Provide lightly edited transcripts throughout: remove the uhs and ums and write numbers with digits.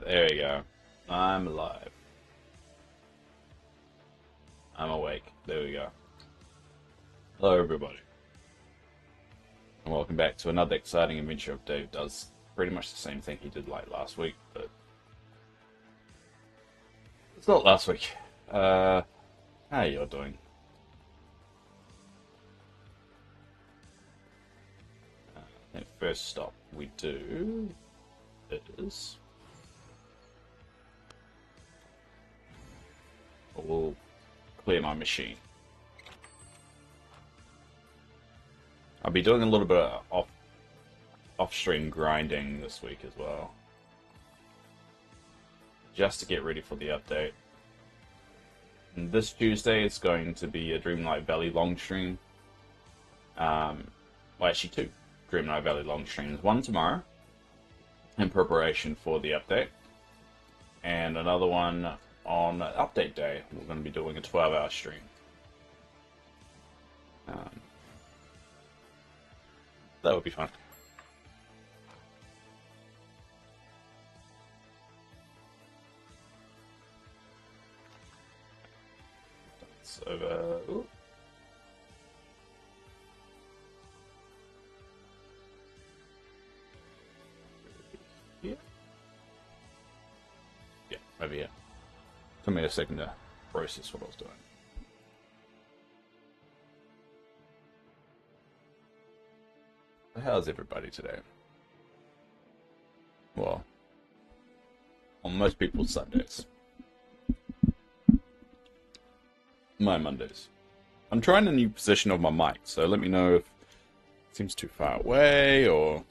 there we go. I'm alive. I'm awake. There we go. Hello, everybody. And welcome back to another exciting adventure of Dave does pretty much the same thing he did like last week, but it's not last week. How you doing? I think first stop we do is we'll clear my machine. I'll be doing a little bit of off-stream grinding this week as well, just to get ready for the update. And this Tuesday it's going to be a Dreamlight Valley long stream. Well, actually two Dreamlight Valley long streams. One tomorrow, in preparation for the update, and another one on update day. We're going to be doing a 12-hour stream. That would be fun. That's over. Ooh. Here. Yeah, over here. Took me a second to process what I was doing. How's everybody today? Well, on most people's Sundays. My Mondays. I'm trying a new position of my mic, so let me know if it seems too far away or...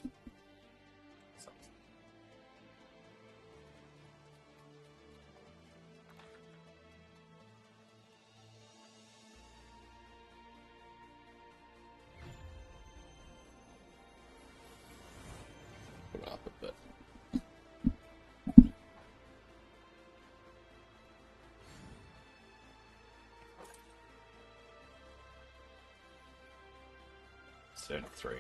Put it up a bit. Zone 3.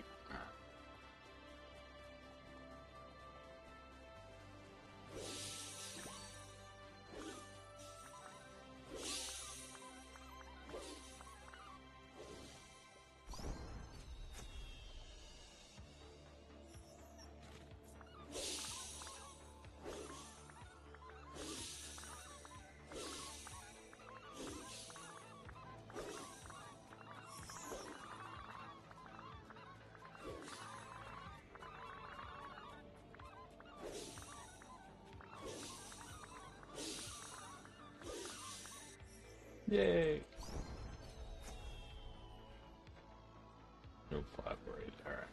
Yay! No flat braid, alright.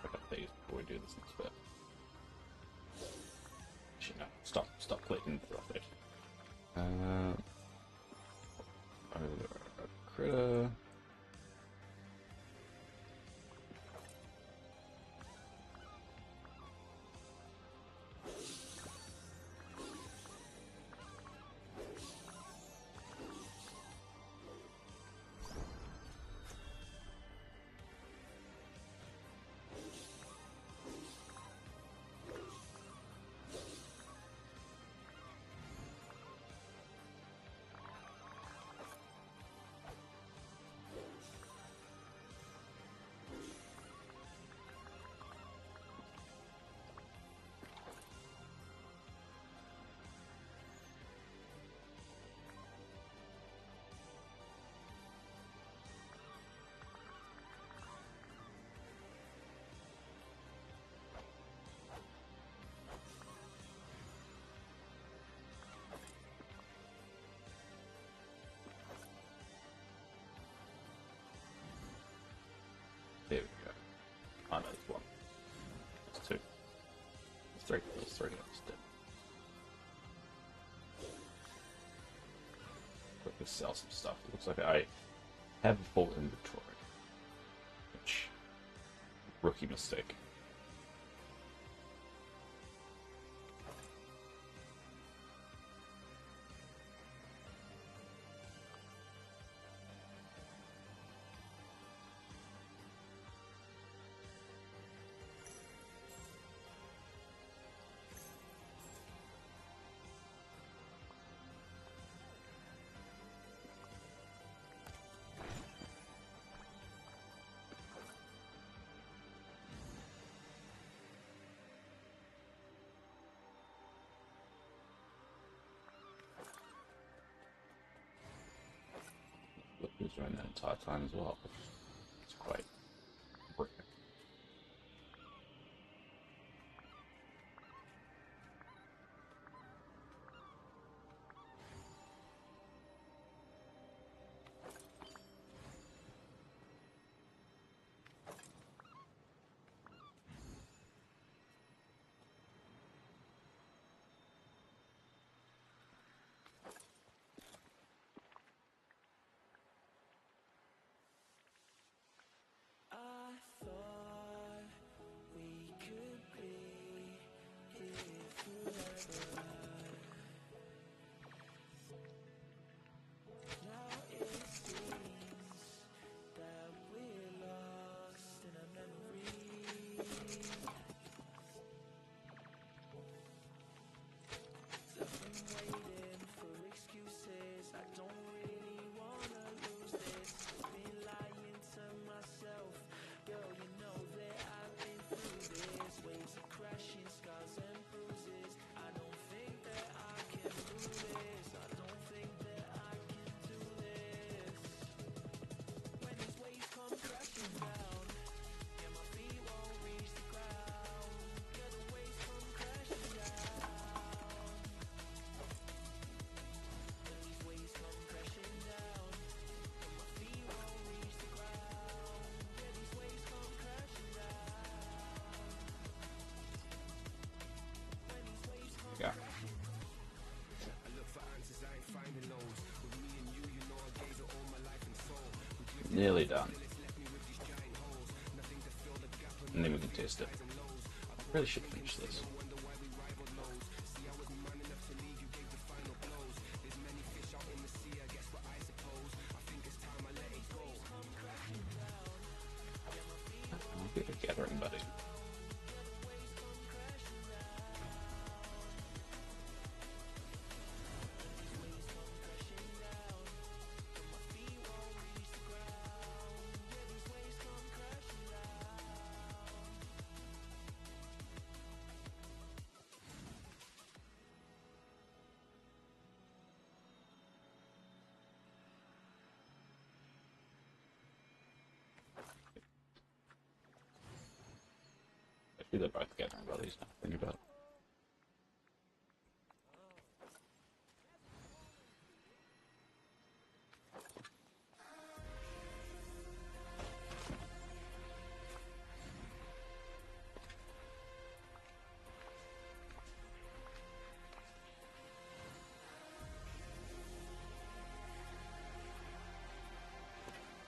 Pick up these before we do this next bit. Actually, no. Stop clicking for update. Critter. There we go. Oh no, there's one. There's two. There's three. There's three. Quickly sell some stuff. It looks like I have a full inventory. Which, rookie mistake. was doing that entire time as well. It's quite rare. Yeah. Nearly done. And then we can test it. I really should finish this. I'll be a gathering buddy. Actually, they're both gathering buddies now. Think about it.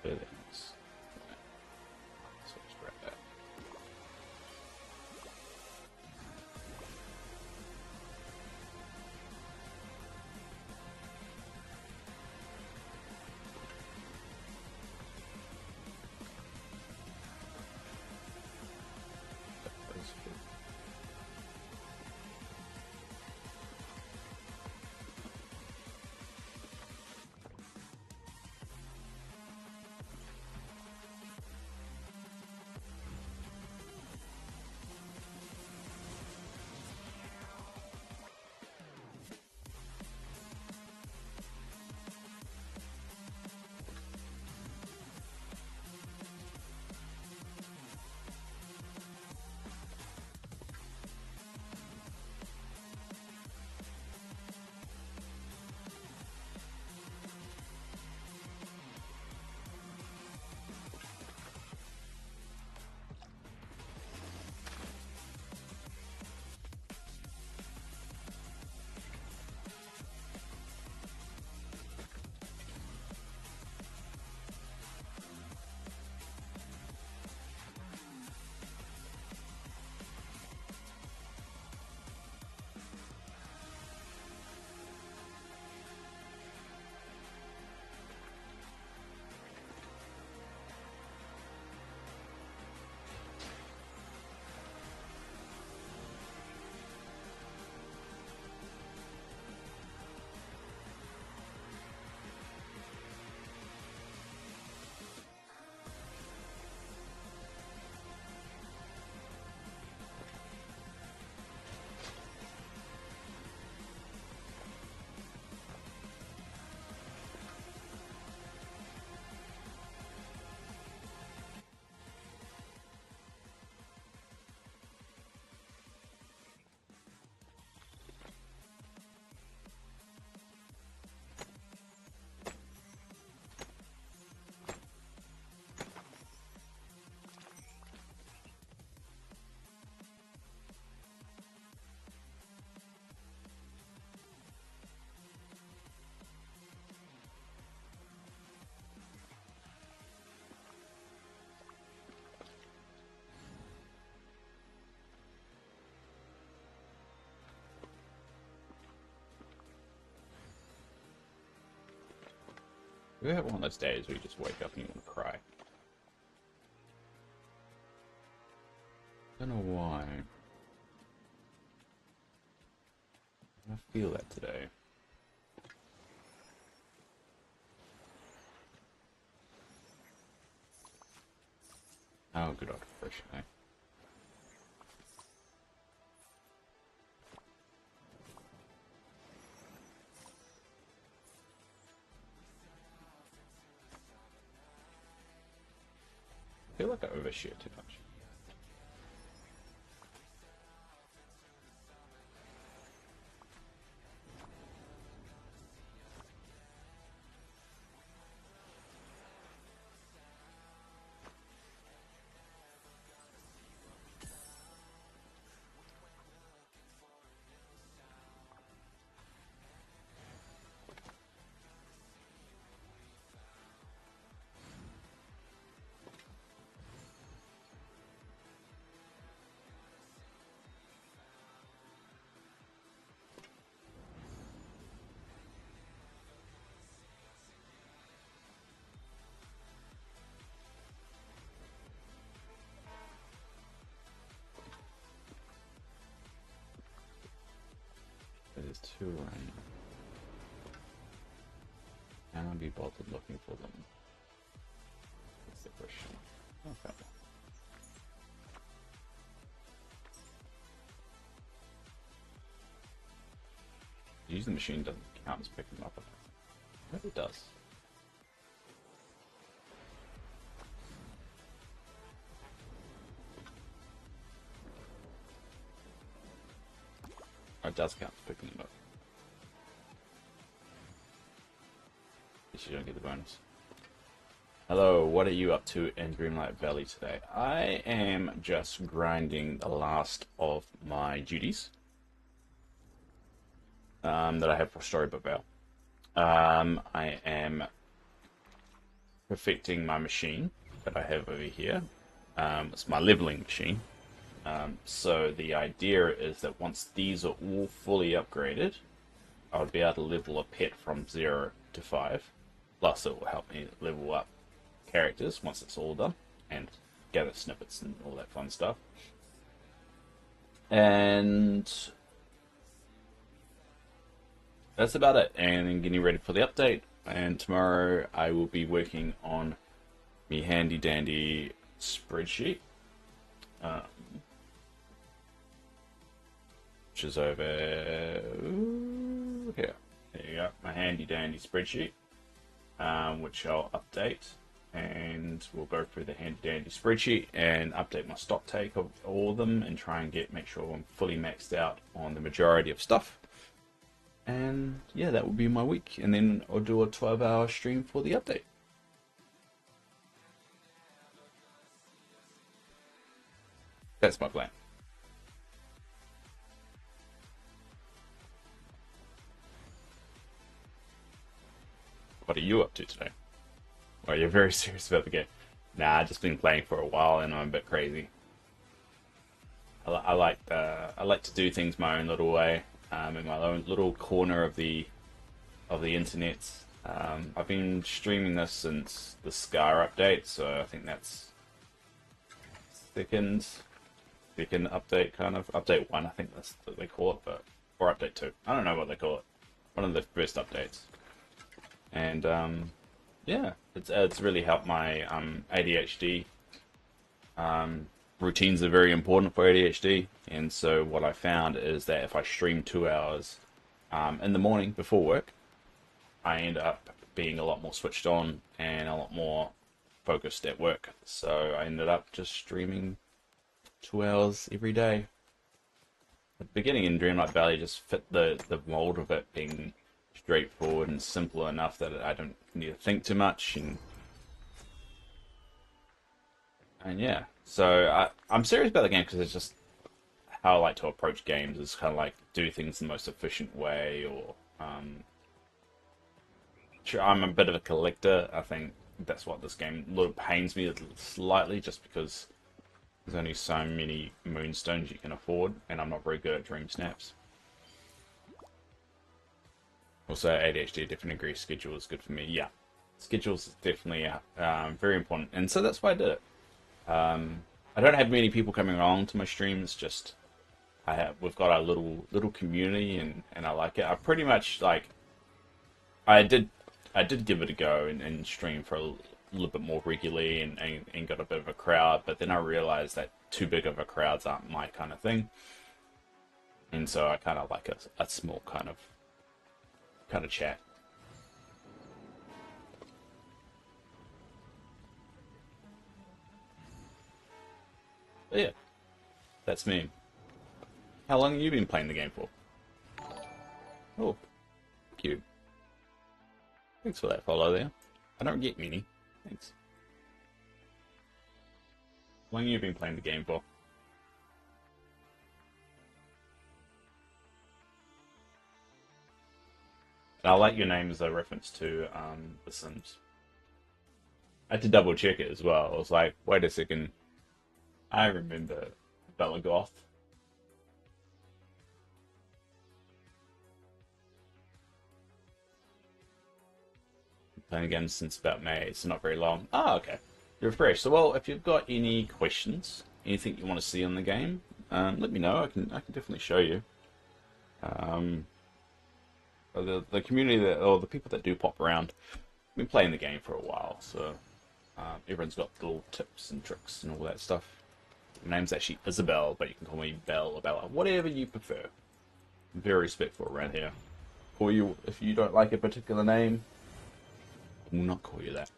Feelings. So let's grab that. You have one of those days where you just wake up and you want to cry. Don't know why. I feel that today. Oh, good old fresh, eh? I feel like I overshare too much. It is too rain. Can I be bothered looking for them? That's the question. Okay. Use the machine doesn't count as picking them up. Maybe it does. Or it does count as picking them up. Guess you don't get the bonus. Hello, what are you up to in Dreamlight Valley today? I am just grinding the last of my duties that I have for Storybook Vale. I am perfecting my machine that I have over here. It's my leveling machine. So the idea is that once these are all fully upgraded, I'll be able to level a pet from 0 to 5. Plus it will help me level up characters once it's all done, and gather snippets and all that fun stuff. And that's about it. And then getting ready for the update. And tomorrow I will be working on me handy dandy spreadsheet, which is over here. There you go, my handy dandy spreadsheet, which I'll update. And we'll go through the handy dandy spreadsheet and update my stock take of all of them and try and make sure I'm fully maxed out on the majority of stuff. And yeah, that will be my week. And then I'll do a 12-hour stream for the update. That's my plan. What are you up to today? Well, you're very serious about the game. Nah, I've just been playing for a while and I'm a bit crazy. I like to do things my own little way, in my own little corner of the internet. I've been streaming this since the Scar update, so I think that's second update, kind of update 1. I think that's what they call it, but or update 2. I don't know what they call it. One of the first updates, and yeah, it's really helped my ADHD. Routines are very important for ADHD, and so what I found is that if I stream 2 hours in the morning before work, I end up being a lot more switched on and a lot more focused at work. So I ended up just streaming 2 hours every day. The beginning in Dreamlight Valley just fit the mold of it being straightforward and simple enough that I don't need to think too much, and yeah, so I'm serious about the game because it's just how I like to approach games. Is kind of like do things the most efficient way, or sure, I'm a bit of a collector. I think that's what this game pains me slightly, just because there's only so many moonstones you can afford, and I'm not very good at dream snaps. Also, ADHD, different degree schedule is good for me. Yeah, Schedules is definitely very important, and so that's why I did it. I don't have many people coming along to my streams. Just we've got our little community, and I like it. I pretty much like I did give it a go and stream for a little bit more regularly and got a bit of a crowd, but then I realized that too big of a crowds aren't my kind of thing, and so I kind of like a small kind of chat. But yeah, that's me. How long have you been playing the game for? Oh, cute. Thanks for that follow there. I don't get many. Thanks. How long have you been playing the game for? And I like your name as a reference to The Sims. I had to double check it as well. I was like, wait a second. I remember Bella Goth. Playing again since about May, so not very long. Ah, okay. You're fresh. So, well, if you've got any questions, anything you want to see on the game, let me know. I can definitely show you. The community or the people that do pop around, have been playing the game for a while, so everyone's got little tips and tricks and all that stuff. My name's actually Isabel, but you can call me Belle or Bella, whatever you prefer. I'm very respectful around here. Call you if you don't like a particular name. I will not call you that.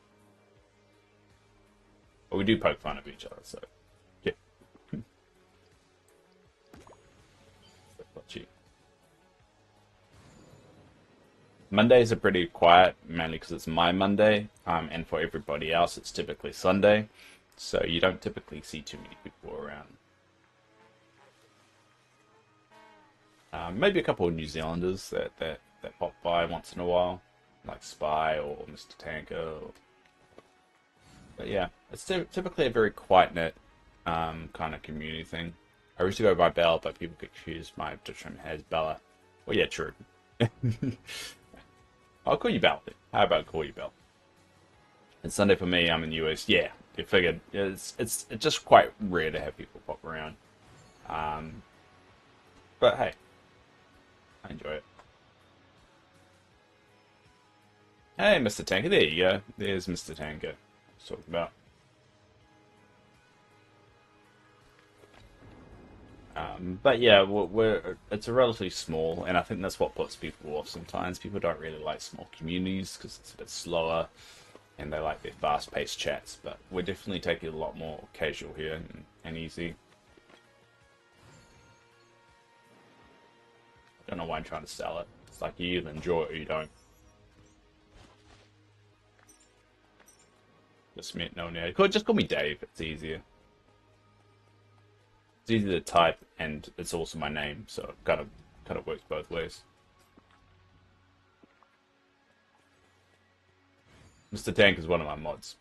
But we do poke fun of each other, so yeah. Mondays are pretty quiet, mainly because it's my Monday, and for everybody else, it's typically Sunday, so you don't typically see too many people around. Maybe a couple of New Zealanders that pop by once in a while, like Spy or Mr. Tanker. But yeah, it's typically a very quiet-knit kind of community thing. I used to go by Belle, but people get confused. My Dutchman has Bella. Well, yeah, true. I'll call you Belle. How about I call you Belle? It's Sunday for me. I'm in the US. Yeah, you figured. It's just quite rare to have people pop around. But hey, I enjoy it. Hey, Mr. Tanker. There you go. There's Mr. Tanker. I was talking about. But yeah, it's a relatively small, and I think that's what puts people off sometimes. People don't really like small communities because it's a bit slower, and they like their fast-paced chats. But we're definitely taking it a lot more casual here and easy. I don't know why I'm trying to sell it. It's like you either enjoy it or you don't. Just me, no, just call me Dave. It's easier. It's easy to type, and it's also my name, so it kind of works both ways. Mr. Tank is one of my mods.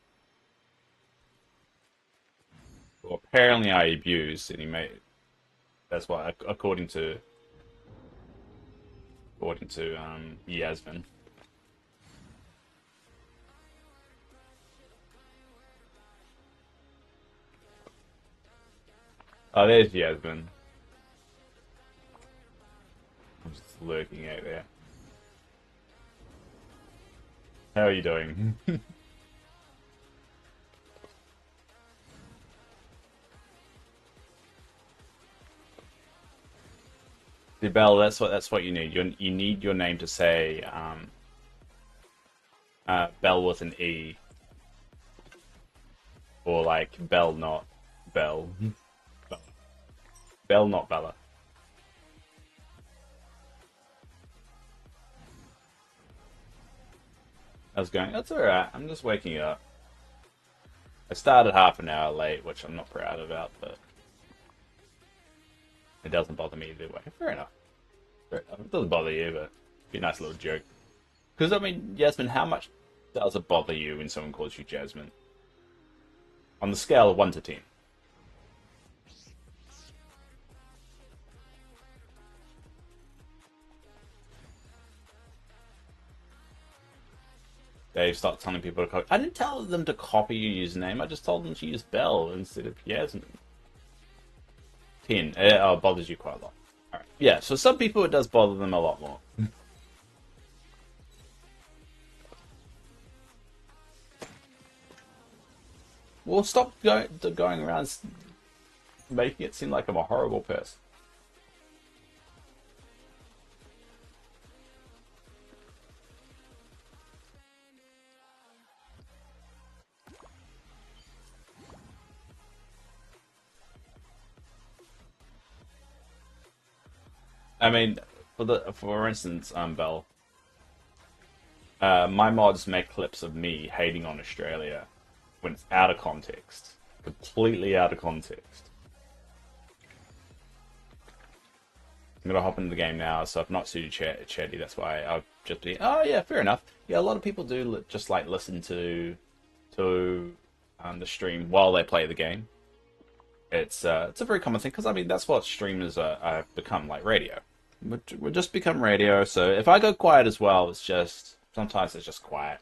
Well, apparently I abused, and he made. That's why, according to Yasmin. Oh, there's Yasmin. I'm just lurking out there. How are you doing? Belle, that's what you need. You need your name to say Belle with an E, or like Belle not Belle, Belle not Bella. I was going. That's all right. I'm just waking up. I started half an hour late, which I'm not proud about, but it doesn't bother me either way. Fair enough. Fair enough. It doesn't bother you, but it'd be a nice little joke. Because I mean, Jasmine, how much does it bother you when someone calls you Jasmine? On the scale of 1 to 10. Dave starts telling people to copy. I didn't tell them to copy your username. I just told them to use Bell instead of Yasmin. 10. It bothers you quite a lot. Alright. Yeah, so some people it does bother them a lot more. Well, stop going around making it seem like I'm a horrible person. I mean, for instance, Bell, my mods make clips of me hating on Australia when it's out of context, completely out of context. I'm gonna hop into the game now, so I've not suited chatty. That's why I've just been. Oh yeah, fair enough. Yeah, a lot of people do just like listen to the stream while they play the game. It's a very common thing because I mean that's what streamers have become, like radio. We just become radio. So if I go quiet as well, it's just sometimes it's just quiet,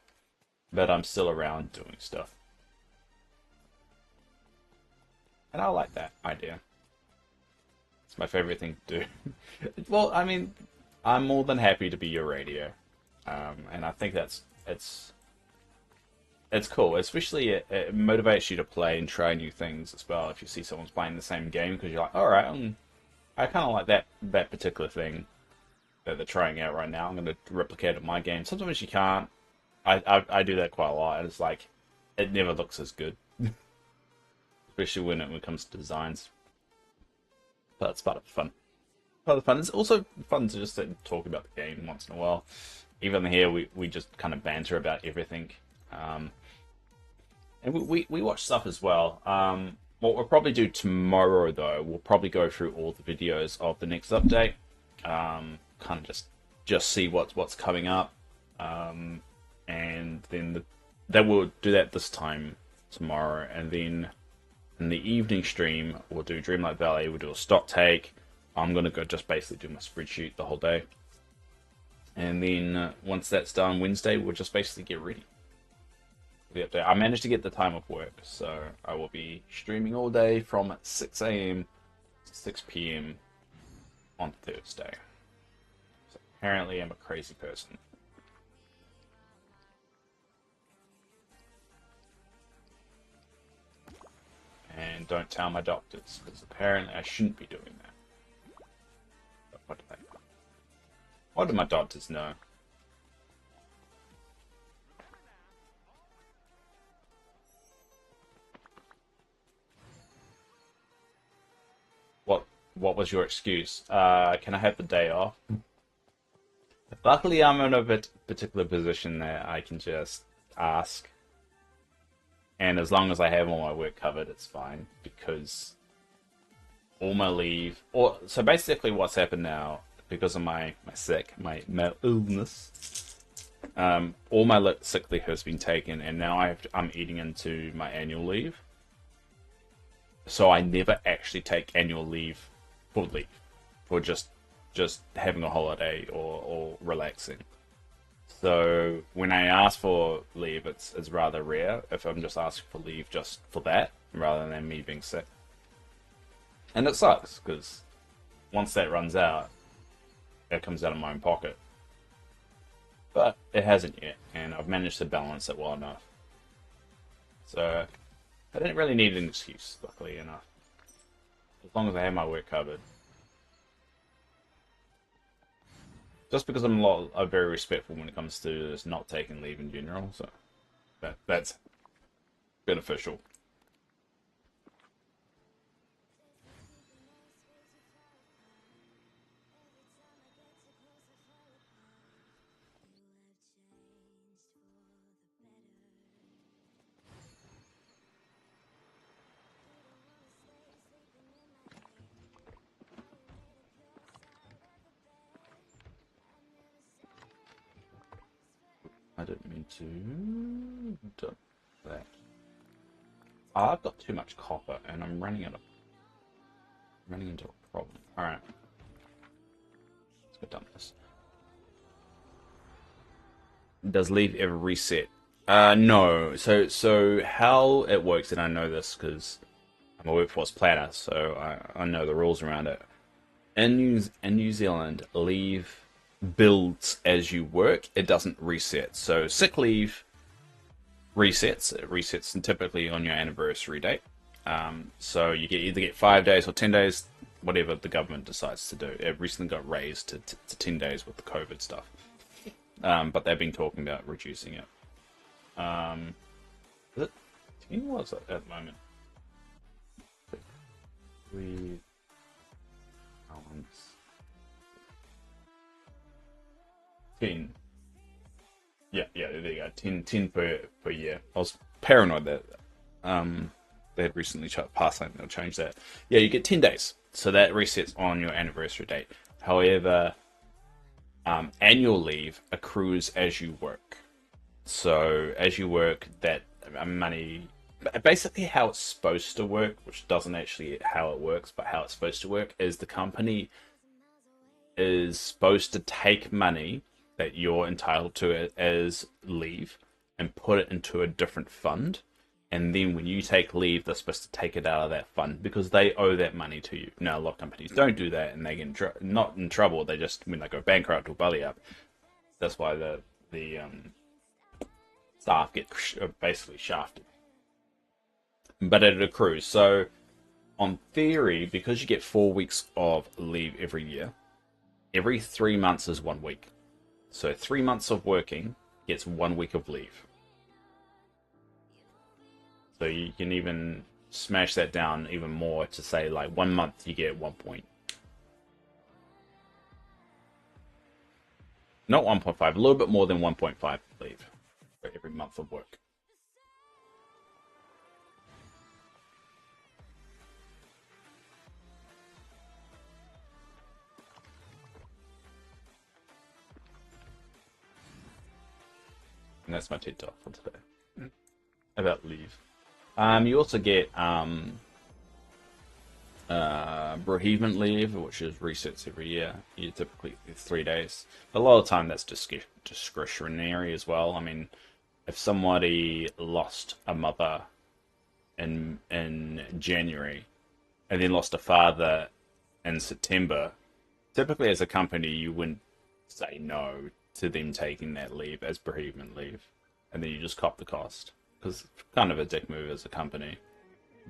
but I'm still around doing stuff, and I like that idea. It's my favorite thing to do. Well, I mean, I'm more than happy to be your radio, and I think it's cool. Especially it motivates you to play and try new things as well. If you see someone's playing the same game, because you're like, all right, I kind of like that particular thing that they're trying out right now. I'm going to replicate it in my game. Sometimes you can't. I do that quite a lot, and it's like it never looks as good, especially when it comes to designs. But that's part of the fun. Part of the fun. It's also fun to just sit and talk about the game once in a while. Even here, we just kind of banter about everything. And we watch stuff as well. What we'll probably do tomorrow, though, we'll probably go through all the videos of the next update. Kind of just see what's coming up. And then that we'll do that this time tomorrow. And then in the evening stream, we'll do Dreamlight Valley. We'll do a stock take. I'm going to go just basically do my spreadsheet the whole day. And then once that's done, Wednesday, we'll just basically get ready. The update. I managed to get the time off work, so I will be streaming all day from 6 a.m. to 6 p.m. on Thursday. So apparently I'm a crazy person. And don't tell my doctors, because apparently I shouldn't be doing that. But what do they know? What do my doctors know? What was your excuse? Can I have the day off? Luckily, I'm in a particular position that I can just ask. And as long as I have all my work covered, it's fine. Because all my leave... So basically what's happened now, because of my illness, all my sick leave has been taken, and now I'm eating into my annual leave. So I never actually take annual leave for just having a holiday or relaxing. So when I ask for leave, it's rather rare if I'm just asking for leave just for that, rather than me being sick. And it sucks, because once that runs out, it comes out of my own pocket. But it hasn't yet, and I've managed to balance it well enough. So I didn't really need an excuse, luckily enough. As long as I have my work covered. Just because I'm very respectful when it comes to just not taking leave in general, so that's beneficial. I didn't mean to do that. Oh, I've got too much copper, and I'm running into a problem. All right, let's get done with this. Does leave ever reset? No. So how it works, and I know this because I'm a workforce planner, so I know the rules around it. In New Zealand, leave builds as you work. It doesn't reset. So sick leave resets. It resets typically on your anniversary date. So you get either get 5 days or 10 days, whatever the government decides to do. It recently got raised to 10 days with the COVID stuff, but they've been talking about reducing it. Um, is it 10 was it at the moment? We balance 10. Yeah, there you go. 10 per year. I was paranoid that they had recently passed something they'll change that. Yeah, you get 10 days. So that resets on your anniversary date. However, annual leave accrues as you work. So as you work, that money, basically how it's supposed to work, which doesn't actually how it works, but how it's supposed to work is the company is supposed to take money that you're entitled to as leave and put it into a different fund. And then when you take leave, they're supposed to take it out of that fund because they owe that money to you. Now, a lot of companies don't do that and they get not in trouble. They just, when they go bankrupt or belly up, that's why the staff get basically shafted. But it accrues. So, on theory, because you get 4 weeks of leave every year, every 3 months is 1 week. So 3 months of working gets 1 week of leave. So you can even smash that down even more to say like 1 month you get 1 point. Not 1.5, a little bit more than 1.5 leave for every month of work. And that's my TED talk for today about leave. You also get bereavement leave, which is resets every year. You typically get 3 days. A lot of the time that's discretionary as well. I mean, if somebody lost a mother in January and then lost a father in September, typically as a company you wouldn't say no to them taking that leave as bereavement leave, and then you just cop the cost because it's kind of a dick move as a company.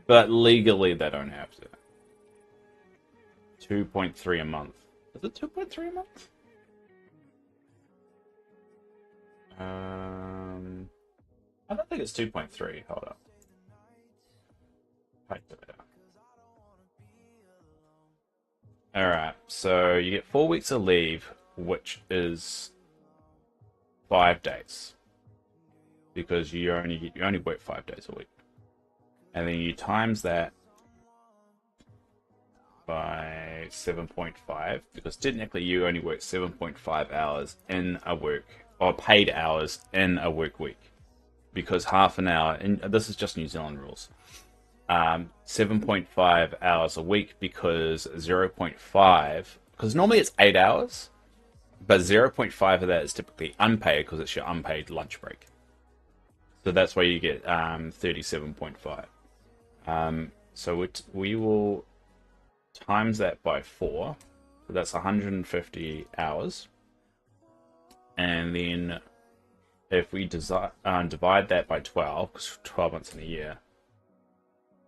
But legally they don't have to. 2.3 a month. Is it 2.3 a month? I don't think it's 2.3. Hold up. Alright, so you get 4 weeks of leave, which is 5 days. Because you only work 5 days a week. And then you times that by 7.5, because technically you only work 7.5 hours in a work, or paid hours in a work week. Because half an hour, and this is just New Zealand rules, 7.5 hours a week because 0.5, because normally it's 8 hours, but 0.5 of that is typically unpaid because it's your unpaid lunch break. So that's why you get 37.5. So we will times that by 4. So that's 150 hours. And then if we divide that by 12, because 12 months in a year,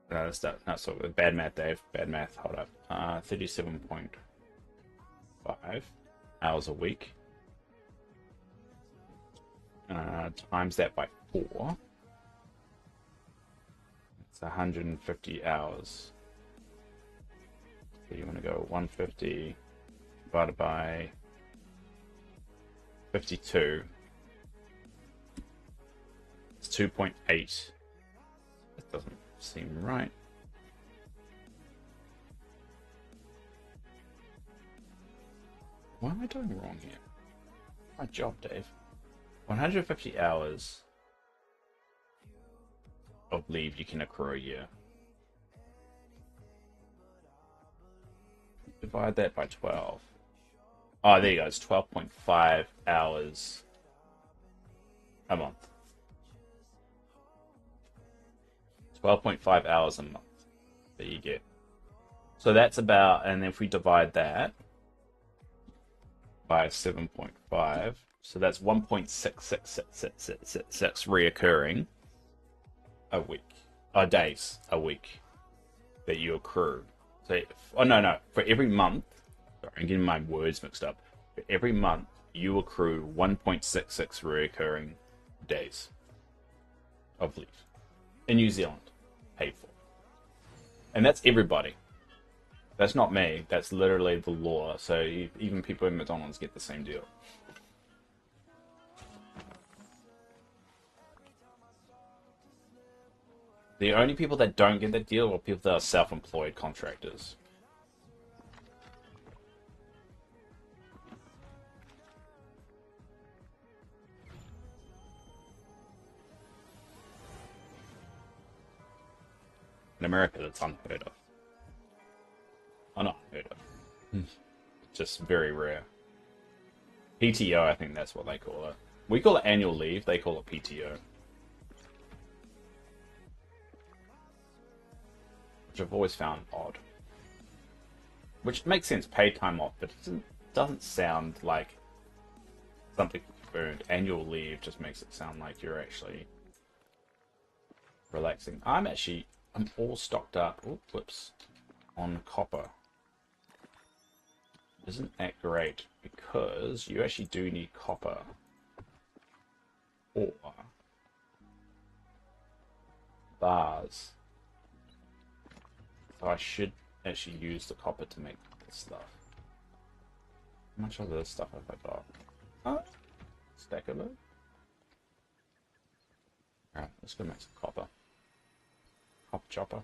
that's sort of bad math, Dave. Bad math. Hold up. 37.5 hours a week. Times that by 4. It's 150 hours. So you want to go 150 divided by 52. It's 2.8. That doesn't seem right. What am I doing wrong here? My job, Dave. 150 hours of leave you can accrue a year. Divide that by 12. Oh, there you go. It's 12.5 hours a month. 12.5 hours a month that you get. So that's about, and if we divide that by 7.5, so that's 1.66666 reoccurring a week, days a week that you accrue. So, oh no, for every month, sorry, I'm getting my words mixed up. For every month, you accrue 1.66 reoccurring days of leave in New Zealand, paid for. And that's everybody. That's not me. That's literally the law. So even people in McDonald's get the same deal. The only people that don't get that deal are people that are self-employed contractors. In America, that's unheard of. Not unheard of. Just very rare. PTO, I think that's what they call it. We call it annual leave, they call it PTO. Which I've always found odd. Which makes sense, paid time off, but it doesn't sound like something earned. Annual leave just makes it sound like you're actually relaxing. I'm all stocked up, on copper. Isn't that great? Because you actually do need copper. Or bars. So I should actually use the copper to make this stuff. How much of this stuff have I got? Stack of it. Alright, let's go make some copper. Copper chopper.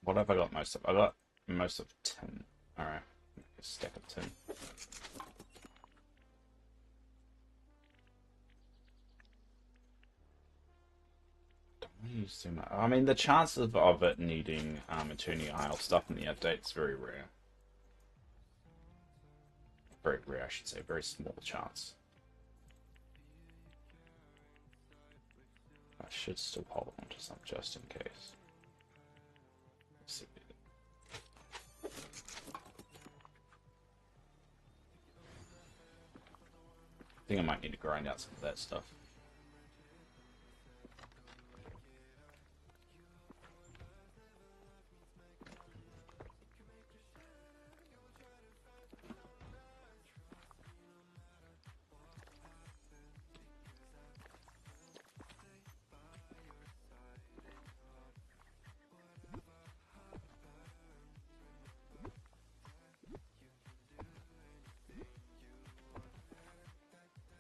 What have I got most of? I got most of tin. Alright, a stack of tin. Don't want to use too much. I mean, the chances of it needing Eternity Isle stuff in the update is very rare. Very rare, I should say. Very small chance. I should still hold on to some just in case. Let's see. I think I might need to grind out some of that stuff.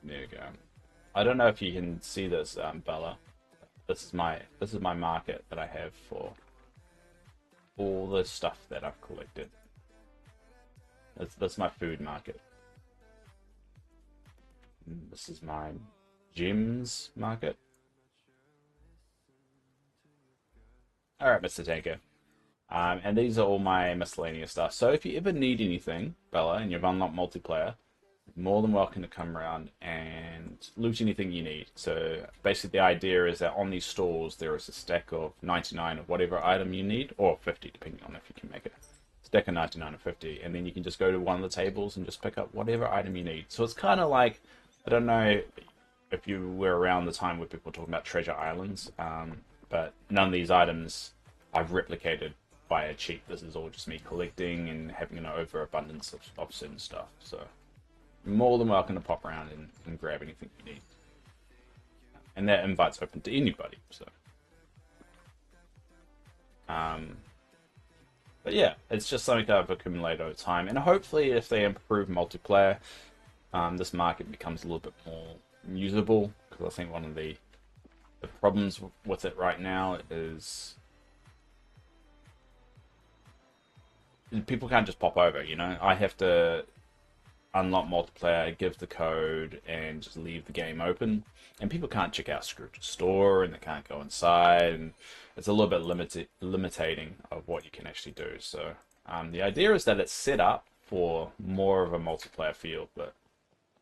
There you go. I don't know if you can see this, Bella. This is my market that I have for all the stuff that I've collected. That's my food market. This is my gems market. Alright, Mr. Tanker. And these are all my miscellaneous stuff. So if you ever need anything, Bella, and you've unlocked multiplayer, more than welcome to come around and loot anything you need. So basically the idea is that on these stalls there is a stack of 99 of whatever item you need, or 50 depending on if you can make it. Stack of 99 or 50, and then you can just go to one of the tables and just pick up whatever item you need. So it's kind of like, I don't know if you were around the time where people were talking about treasure islands, but none of these items I've replicated via cheat. This is all just me collecting and having an overabundance of certain stuff. So you're more than welcome to pop around and grab anything you need. And that invite's open to anybody. So, but yeah, it's just something that I've accumulated over time. And hopefully if they improve multiplayer, this market becomes a little bit more usable. Because I think one of the problems with it right now is people can't just pop over, you know? I have to unlock multiplayer, give the code, and just leave the game open. And people can't check out Scrooge's store, and they can't go inside, and it's a little bit limiting of what you can actually do. So the idea is that it's set up for more of a multiplayer field, but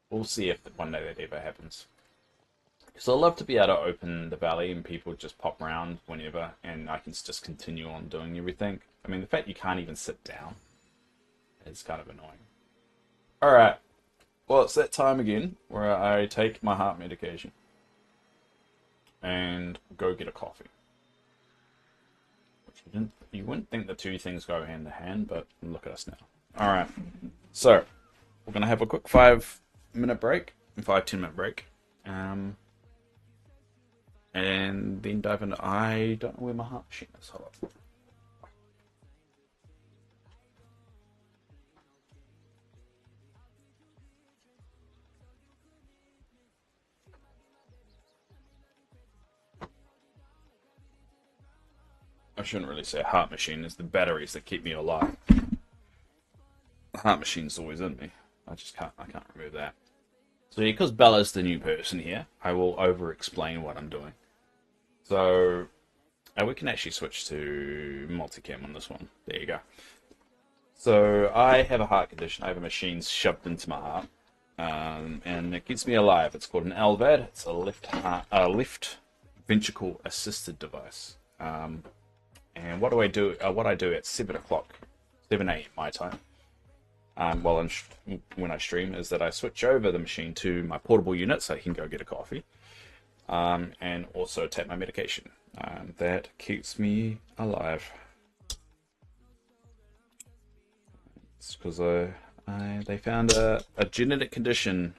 we'll see if one day that ever happens. So I'd love to be able to open the valley and people just pop around whenever, and I can just continue on doing everything. I mean, the fact you can't even sit down is kind of annoying. Alright, well, it's that time again where I take my heart medication and go get a coffee. Which you wouldn't think the two things go hand in hand, but look at us now. Alright, so we're going to have a quick 5-minute break, 5-10-minute break. And then dive into. I don't know where my heart machine is. Hold up. I shouldn't really say heart machine. It's the batteries that keep me alive. The heart machine's always in me. I can't remove that. So because Bella's the new person here, I will over-explain what I'm doing. So we can actually switch to multicam on this one. There you go. So I have a heart condition. I have a machine shoved into my heart, and it keeps me alive. It's called an LVAD. It's a left ventricle assisted device. And what I do at 7 o'clock, 7 a.m. my time, when I stream, is that I switch over the machine to my portable unit so I can go get a coffee. And also take my medication. That keeps me alive. It's because they found a genetic condition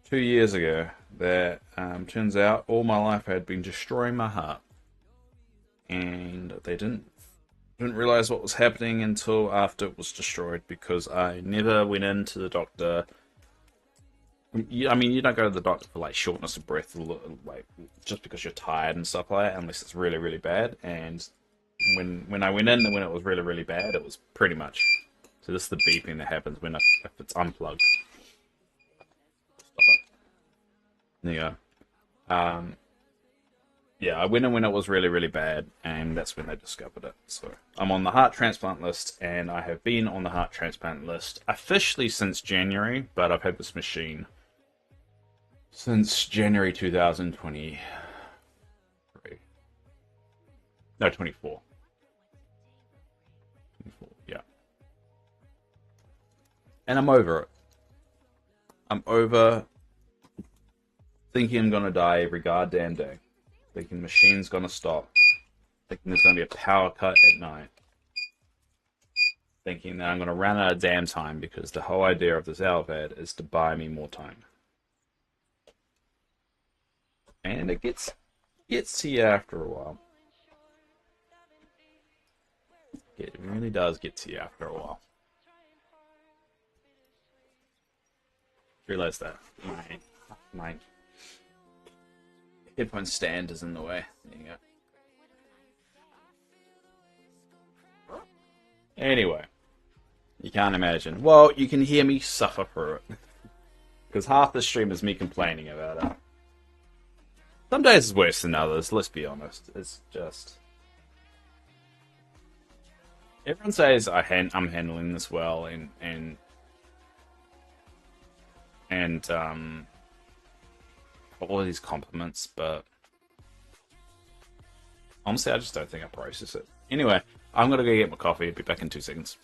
2 years ago that turns out all my life had been destroying my heart, and they didn't realize what was happening until after it was destroyed, because I never went into the doctor. I mean, you don't go to the doctor for like shortness of breath, like just because you're tired and stuff like that, unless it's really, really bad. And when I went in and when it was really, really bad, it was pretty much. So this is the beeping that happens if it's unplugged. Stop it. There you go. Yeah, I went in when it was really, really bad, and that's when they discovered it. So I'm on the heart transplant list, and I have been on the heart transplant list officially since January, but I've had this machine since January 2023. No, 24. 24, yeah. And I'm over it. I'm over thinking I'm gonna die every goddamn day. Thinking the machine's gonna stop. Thinking there's gonna be a power cut at night. Thinking that I'm gonna run out of damn time, because the whole idea of this LVAD is to buy me more time. And it gets to you after a while. It really does get to you after a while. Realize that my headphone stand is in the way. There you go. Anyway, you can't imagine. Well, you can hear me suffer through it, because half the stream is me complaining about it. Some days is worse than others, let's be honest. It's just... Everyone says I'm handling this well, and all of these compliments, but honestly, I just don't think I process it. Anyway, I'm gonna go get my coffee. I'll be back in 2 seconds.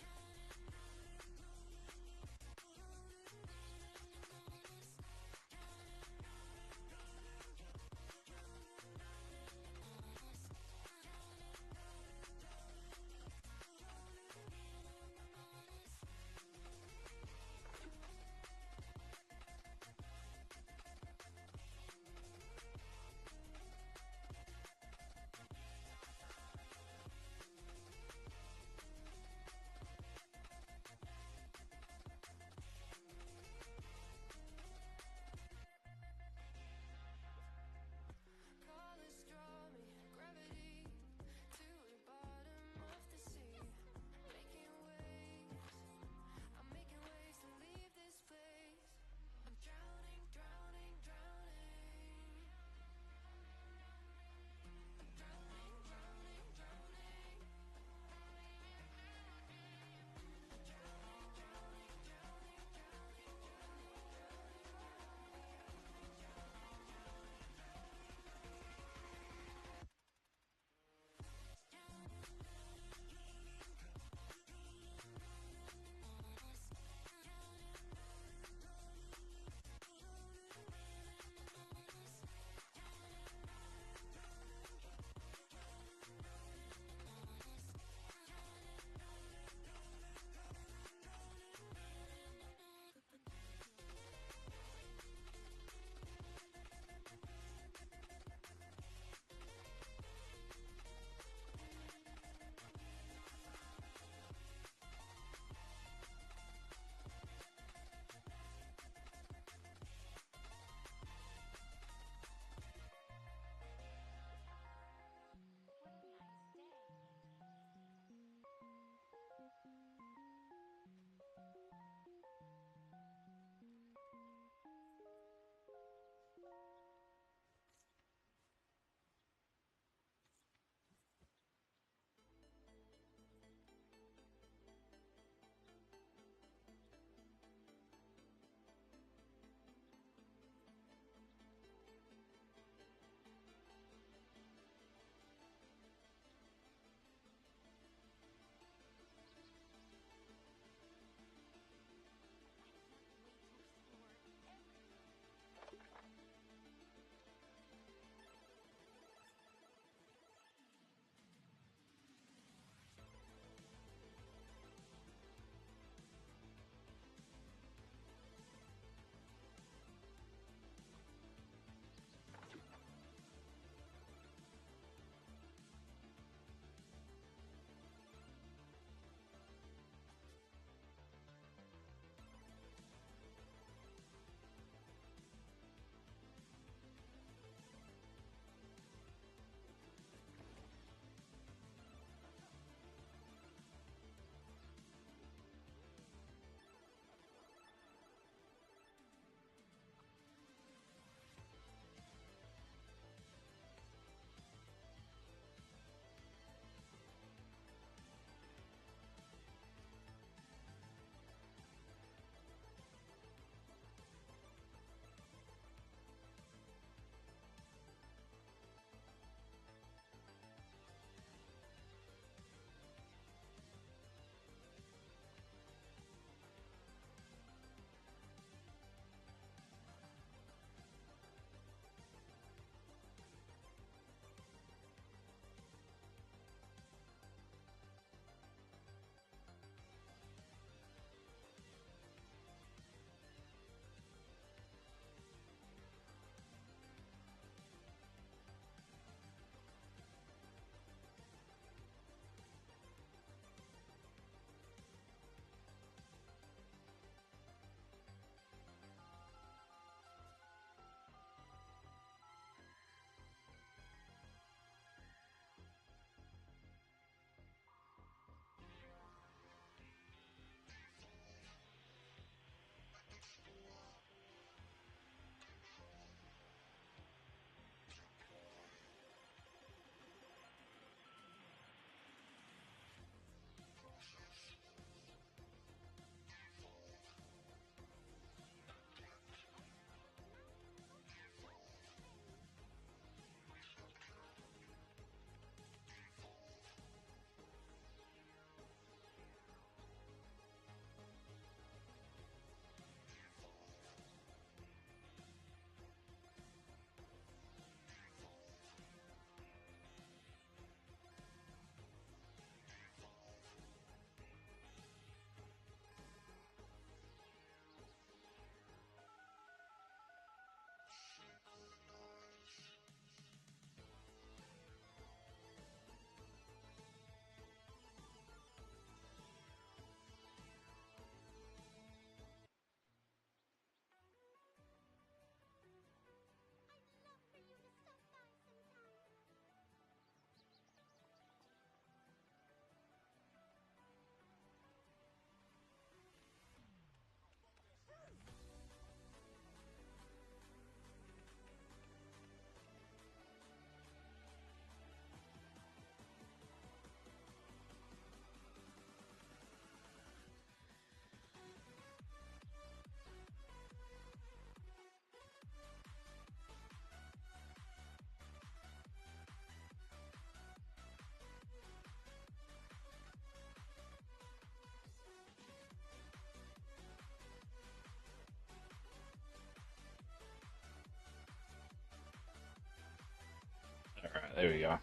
there we go.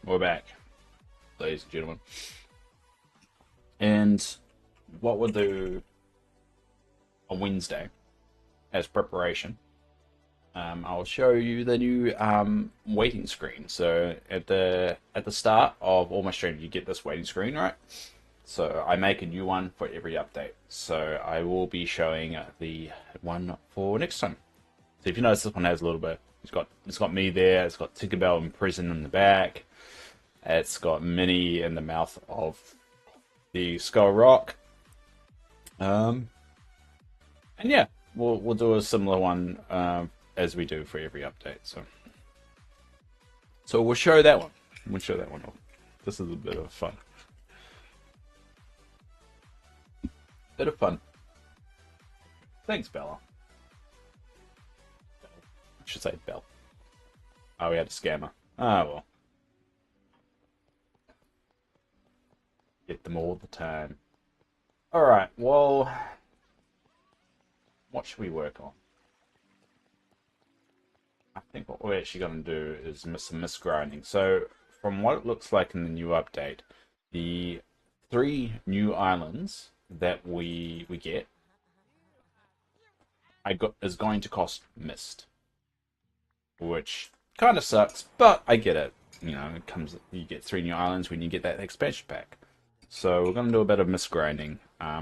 We're back, ladies and gentlemen. And what we'll do on Wednesday, as preparation, I'll show you the new waiting screen. So at the start of all my streams, you get this waiting screen, right? So I make a new one for every update. So I will be showing the one for next time. So if you notice, this one has a little bit. It's got me there. It's got Tinkerbell in prison in the back. It's got Minnie in the mouth of the Skull Rock. And yeah, we'll do a similar one as we do for every update. So we'll show that one. We'll show that one off. This is a bit of fun. Bit of fun. Thanks, Bella. I should say Bell. Oh, we had a scammer. Ah, well. Get them all the time. Alright, well, what should we work on? I think what we're actually going to do is some misgrinding. So, from what it looks like in the new update, the 3 new islands that we get is going to cost Mist, which kind of sucks, but I get it. You know, you get 3 new islands when you get that expansion pack. So we're going to do a bit of misgrinding,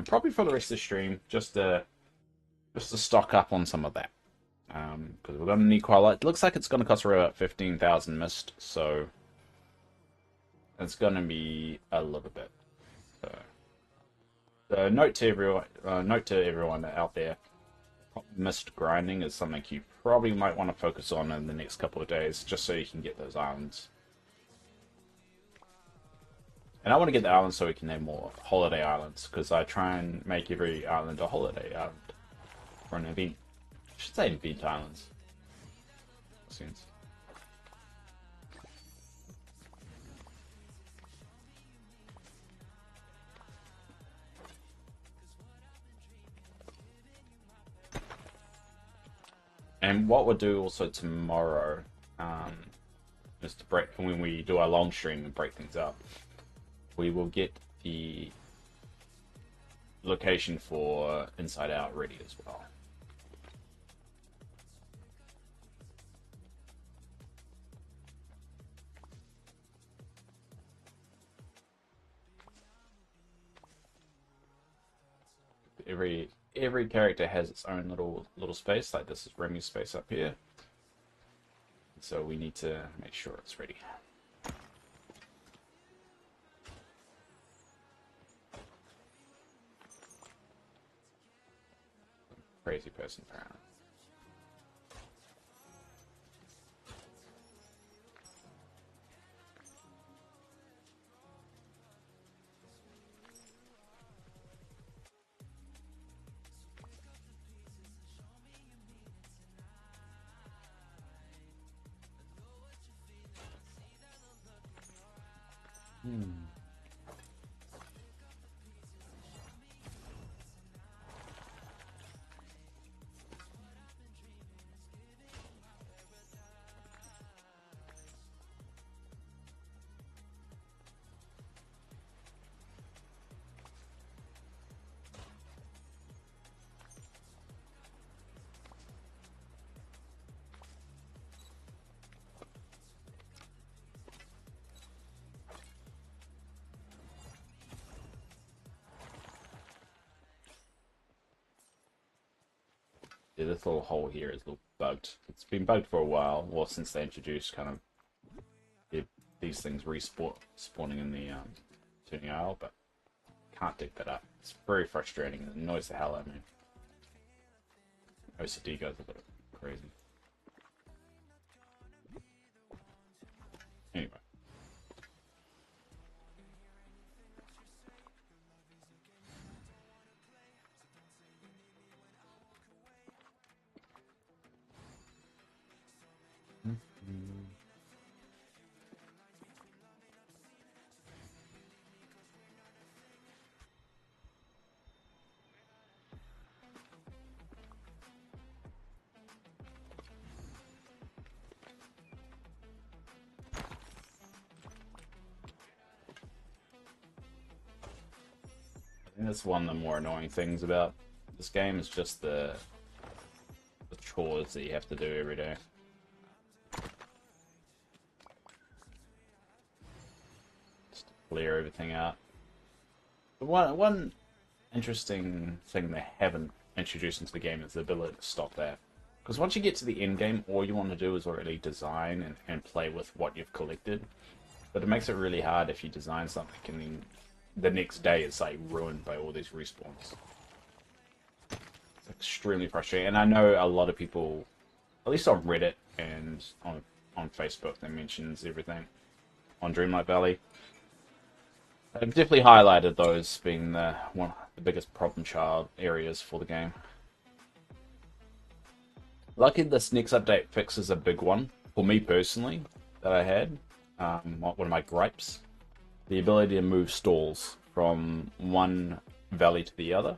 probably for the rest of the stream, just to stock up on some of that. Because we're going to need quite a lot. It looks like it's going to cost around about 15,000 Mist, so it's going to be a little bit. So note to everyone out there, Mist grinding is something you probably might want to focus on in the next couple of days, just so you can get those islands. And I want to get the islands so we can have more holiday islands, because I try and make every island a holiday island for an event. I should say event islands. Sense. And what we'll do also tomorrow is to break, when we do our long stream and break things up, we will get the location for Inside Out ready as well. Every character has its own little space. Like this is Remy's space up here. So we need to make sure it's ready. Crazy person, apparently. Yeah, this little hole here is a little bugged. It's been bugged for a while, well, since they introduced kind of these things spawning in the tuning aisle, but can't dig that up. It's very frustrating. It annoys the hell out of me. OCD goes a bit crazy. Anyway. And that's one of the more annoying things about this game is just the chores that you have to do every day. Just to clear everything out. But one interesting thing they haven't introduced into the game is the ability to stop that. Because once you get to the end game, all you want to do is already design and play with what you've collected. But it makes it really hard if you design something and then the next day it's like ruined by all these respawns. It's extremely frustrating. And I know a lot of people, at least on Reddit and on Facebook, that mentions everything on Dreamlight Valley. I've definitely highlighted those being the biggest problem child areas for the game. Lucky this next update fixes a big one for me personally that I had. One of my gripes: the ability to move stalls from one valley to the other.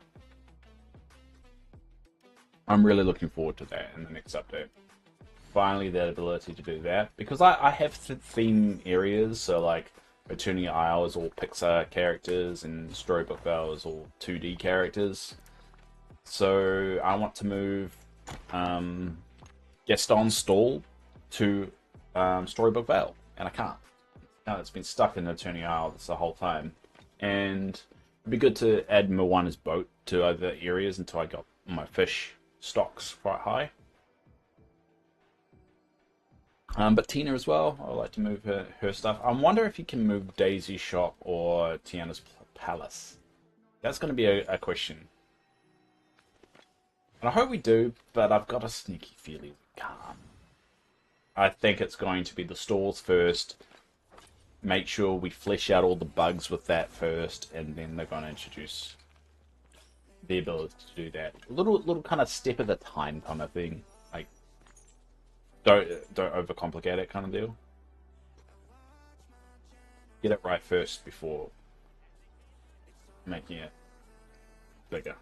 I'm really looking forward to that in the next update. Finally, that ability to do that, because I have theme areas, so like Eternia Isle is all Pixar characters and Storybook Vale is all 2D characters. So I want to move Gaston's stall to Storybook Vale, and I can't. No, it's been stuck in Eternia Isle this the whole time. And it'd be good to add Moana's boat to other areas until I got my fish stocks quite high. But Tina as well, I would like to move her stuff. I wonder if you can move Daisy's shop or Tiana's palace. That's going to be a question. And I hope we do, but I've got a sneaky feeling we can't. I think it's going to be the stalls first. Make sure we flesh out all the bugs with that first, and then they're going to introduce the ability to do that. A little kind of step at a time kind of thing. Like, don't overcomplicate it kind of deal. Get it right first before making it bigger.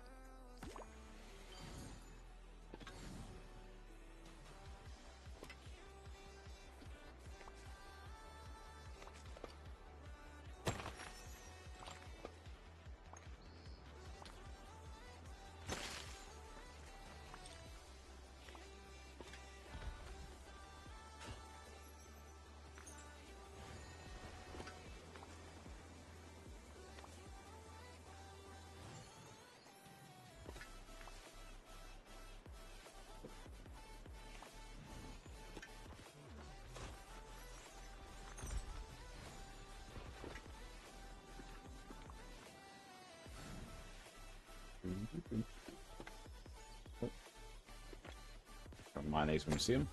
Mayonnaise when you see them.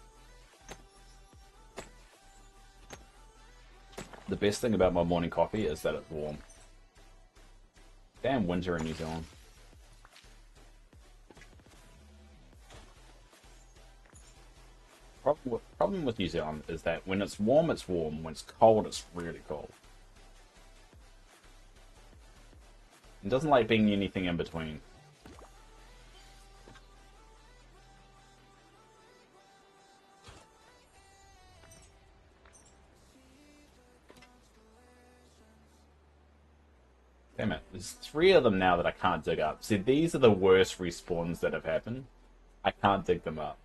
The best thing about my morning coffee is that it's warm. Damn winter in New Zealand. Problem with New Zealand is that when it's warm, it's warm. When it's cold, it's really cold. It doesn't like being anything in between. Damn it, there's 3 of them now that I can't dig up. See, these are the worst respawns that have happened. I can't dig them up.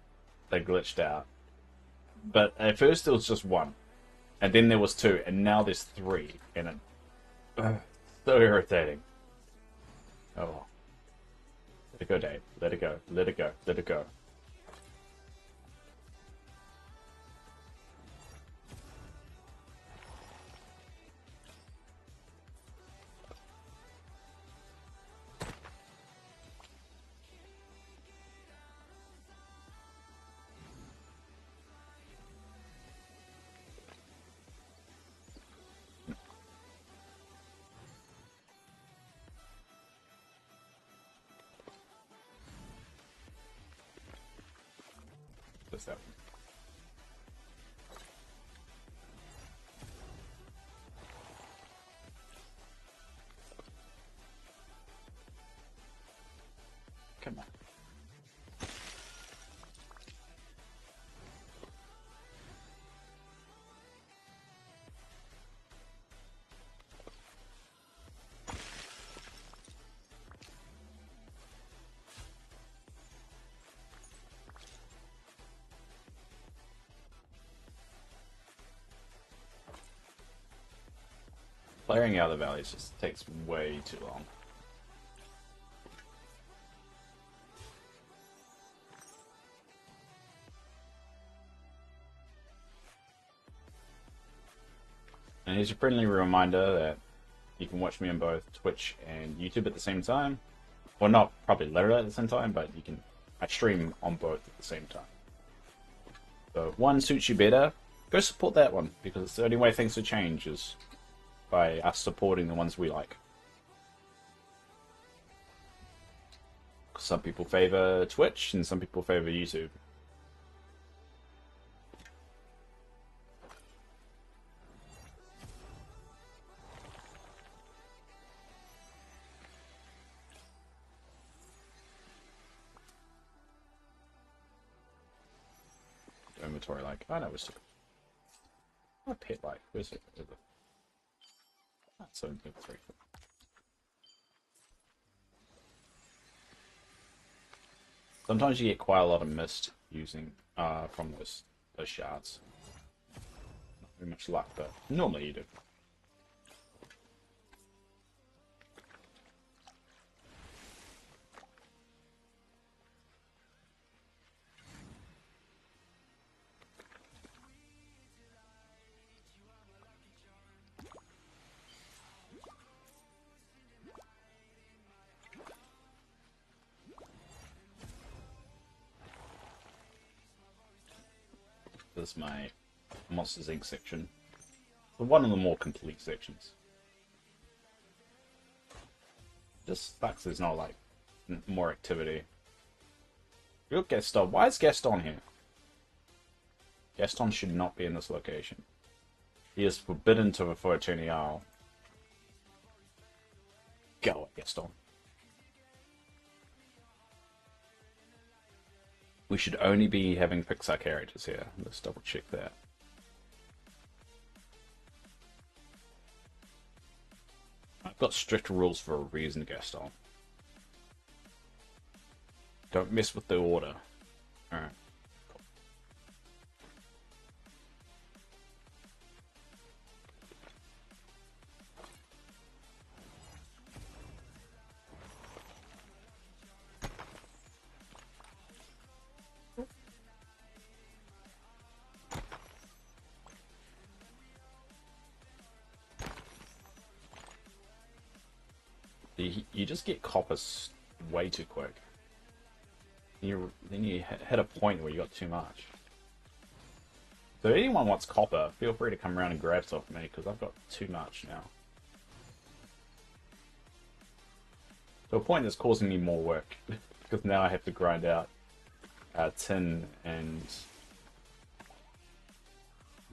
They glitched out. But at first it was just 1. And then there was 2, and now there's 3. And it... so irritating. Oh well. Let it go, Dave. Let it go. Let it go. Let it go. Just that one. Come on. Clearing out the valleys just takes way too long. And here's a friendly reminder that you can watch me on both Twitch and YouTube at the same time. Well, not probably literally at the same time, but you can. I stream on both at the same time. So if one suits you better, go support that one, because it's the only way things will change is by us supporting the ones we like. Some people favor Twitch and some people favor YouTube. Inventory like, I know it's a pit like, where's it? That's inventory. Sometimes you get quite a lot of mist using from those shards. Not very much luck, but normally you do. This is my Monsters Inc. section. So one of the more complete sections. Just sucks there's not like more activity. Look, Gaston. Why is Gaston here? Gaston should not be in this location. He is forbidden to refer to any Isle. Go away, Gaston. We should only be having Pixar characters here. Let's double check that. I've got strict rules for a reason, Gaston. Don't mess with the order. Alright. You just get copper way too quick. Then you hit a point where you got too much. So if anyone wants copper, feel free to come around and grab stuff from me, because I've got too much now. To a point that's causing me more work, because now I have to grind out tin and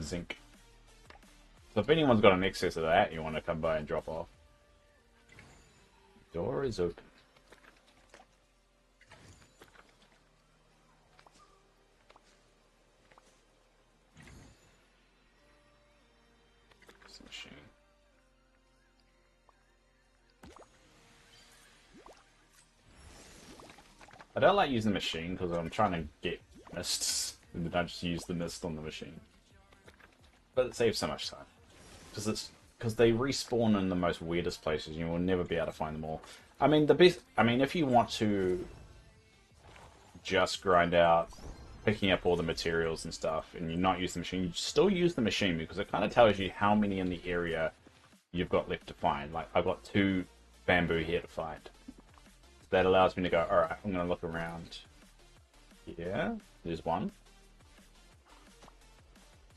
zinc. So if anyone's got an excess of that you want to come by and drop off. Door is open. This machine. I don't like using the machine because I'm trying to get mists, and then I just use the mist on the machine. But it saves so much time because they respawn in the most weirdest places. You will never be able to find them all. I mean, if you want to just grind out picking up all the materials and stuff, and you not use the machine, you still use the machine because it kind of tells you how many in the area you've got left to find. Like, I've got 2 bamboo here to find. That allows me to go, alright, I'm going to look around. Yeah, there's one.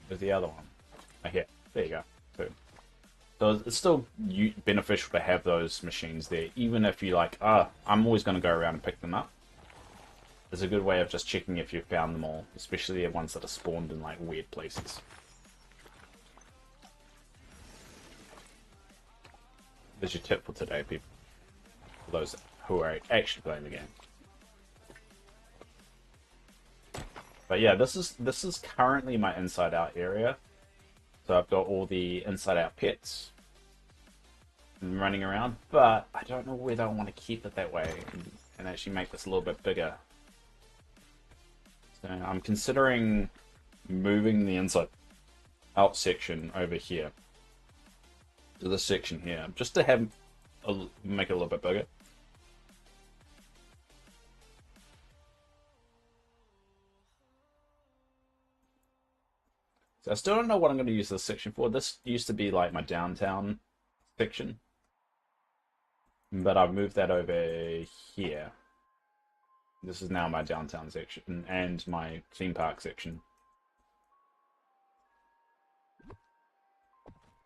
There's the other one. Oh, here. There you go. 2. So it's still beneficial to have those machines there, even if you like, I'm always going to go around and pick them up. It's a good way of just checking if you've found them all, especially the ones that are spawned in like weird places. There's your tip for today, people. For those who are actually playing the game. But yeah, this is currently my inside out area. So I've got all the inside out pets running around, but I don't know whether I want to keep it that way and actually make this a little bit bigger. So I'm considering moving the inside out section over here. to this section here, just to have make it a little bit bigger. So I still don't know what I'm going to use this section for. This used to be like my downtown section, but I've moved that over here. This is now my downtown section and my theme park section.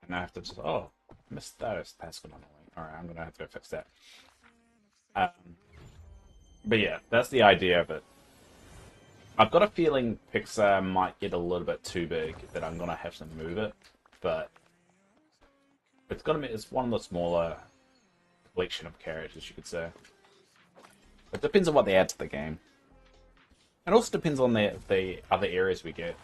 And I have to just, oh, I missed those. That's gone on the way. Alright, I'm going to have to go fix that. But yeah, that's the idea of it. I've got a feeling Pixar might get a little bit too big, that I'm going to have to move it. But it's one of the smaller collection of characters, you could say. It depends on what they add to the game. It also depends on the other areas we get.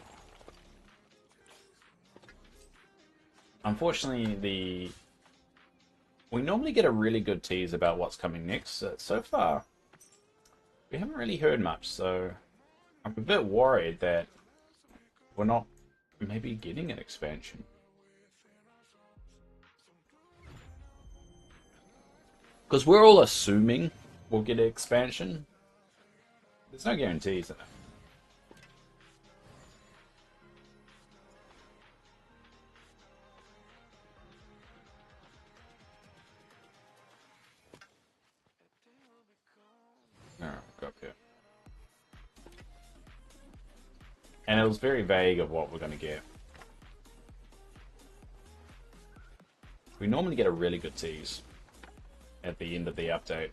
Unfortunately, we normally get a really good tease about what's coming next. So far, we haven't really heard much, so I'm a bit worried that we're not maybe getting an expansion. Because we're all assuming we'll get an expansion. There's no guarantees in it. Alright, go up here. And it was very vague of what we're going to get. We normally get a really good tease at the end of the update.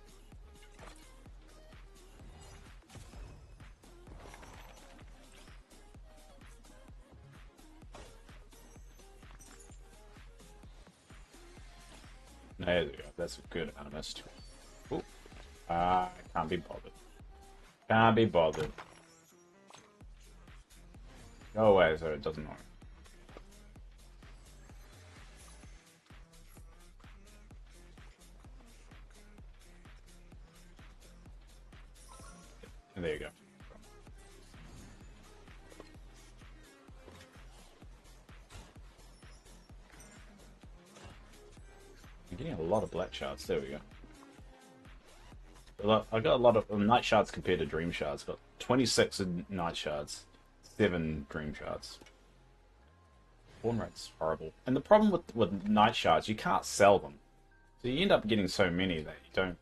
There we go. That's a good honest. Ooh. I can't be bothered. Can't be bothered. Go away so it doesn't work. And there you go. I'm getting a lot of black shards. There we go. I got a lot of night shards compared to dream shards. Got 26 night shards, 7 dream shards. Spawn rate's horrible. And the problem with night shards, you can't sell them. So you end up getting so many that you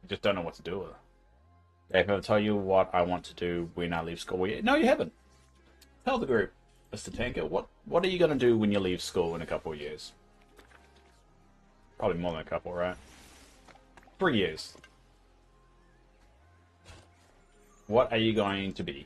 just don't know what to do with it. Dave, I'll tell you what I want to do when I leave school. No, you haven't. Tell the group, Mr. Tanker, what are you going to do when you leave school in a couple of years? Probably more than a couple, right? 3 years. What are you going to be?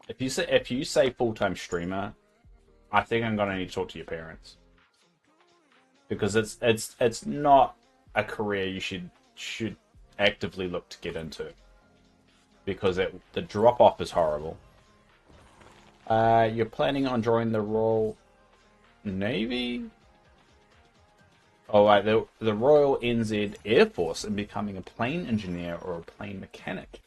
If you say full-time streamer, I think I'm gonna need to talk to your parents, because it's not a career you should actively look to get into, because the drop off is horrible. You're planning on joining the Royal Navy? Oh, right, the Royal NZ Air Force and becoming a plane engineer or a plane mechanic.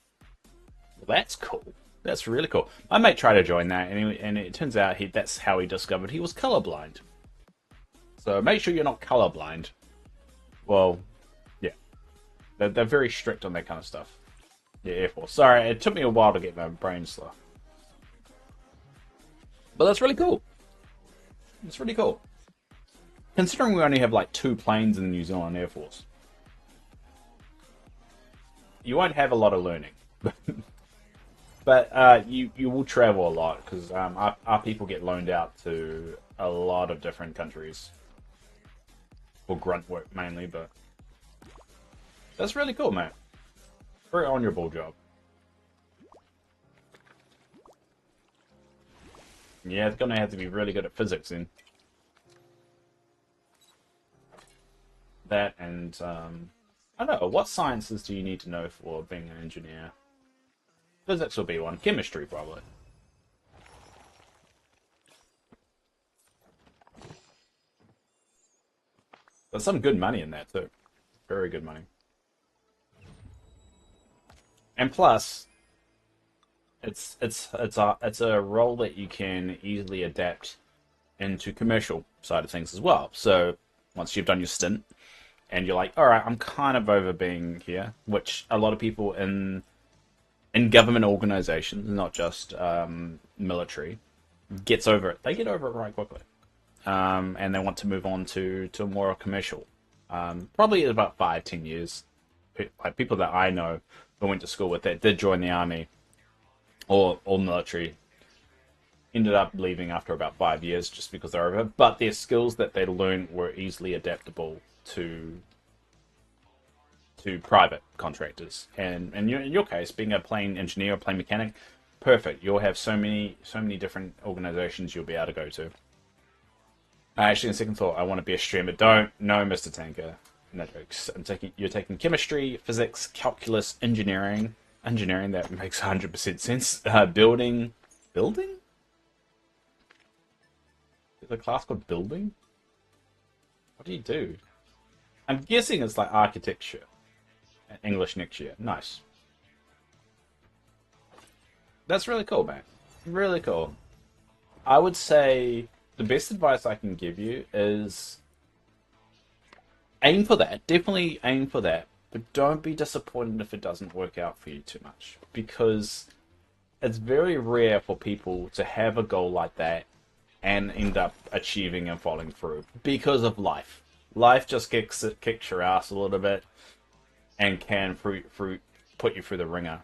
Well, that's cool. That's really cool. My mate tried to join that, and it turns out that's how he discovered he was colorblind. So make sure you're not colorblind. Well, yeah. They're very strict on that kind of stuff. Yeah, Air Force. Sorry, it took me a while to get my brain slow. But that's really cool. It's really cool. Considering we only have like 2 planes in the New Zealand Air Force. You won't have a lot of learning. But you will travel a lot, because our people get loaned out to a lot of different countries. For grunt work mainly, but that's really cool, mate. Very honourable job. Yeah, it's gonna have to be really good at physics then. That and I don't know, what sciences do you need to know for being an engineer? Physics will be one. Chemistry, probably. There's some good money in that too. Very good money. And plus, it's a role that you can easily adapt into commercial side of things as well. So once you've done your stint and you're like, all right, I'm kind of over being here, which a lot of people in government organizations, not just military, gets over it. They get over it right quickly, and they want to move on to more commercial. Probably about 5-10 years. Like people that I know who went to school with that did join the army or military ended up leaving after about 5 years just because they're over. But their skills that they learned were easily adaptable to private contractors. And in your case, being a plane engineer or plane mechanic, perfect. You'll have so many different organizations you'll be able to go to. Actually, in second thought, I want to be a streamer. Don't, no, Mr. Tanker. No jokes. You're taking chemistry, physics, calculus, engineering. Engineering, that makes 100% sense. Building. Building? Is a class called building? What do you do? I'm guessing it's like architecture. English next year. Nice. That's really cool, man. Really cool. I would say the best advice I can give you is aim for that. Definitely aim for that. But don't be disappointed if it doesn't work out for you too much. Because it's very rare for people to have a goal like that and end up achieving and following through. Because of life. Life just kicks your ass a little bit and can put you through the ringer.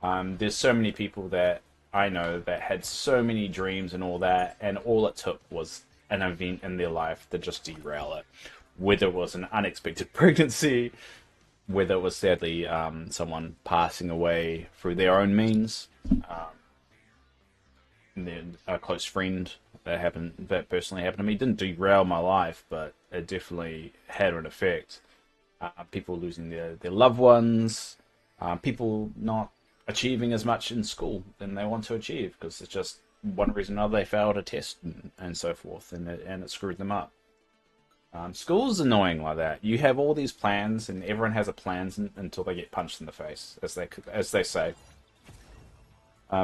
There's so many people that I know that had so many dreams and all that, and all it took was an event in their life to just derail it. Whether it was an unexpected pregnancy, whether it was sadly someone passing away through their own means, and then a close friend that personally happened to me. It didn't derail my life, but it definitely had an effect. People losing their loved ones, people not achieving as much in school than they want to achieve because it's just one reason or another they failed a test and so forth, and it screwed them up. School's annoying like that. You have all these plans, and everyone has a plans until they get punched in the face, as they say.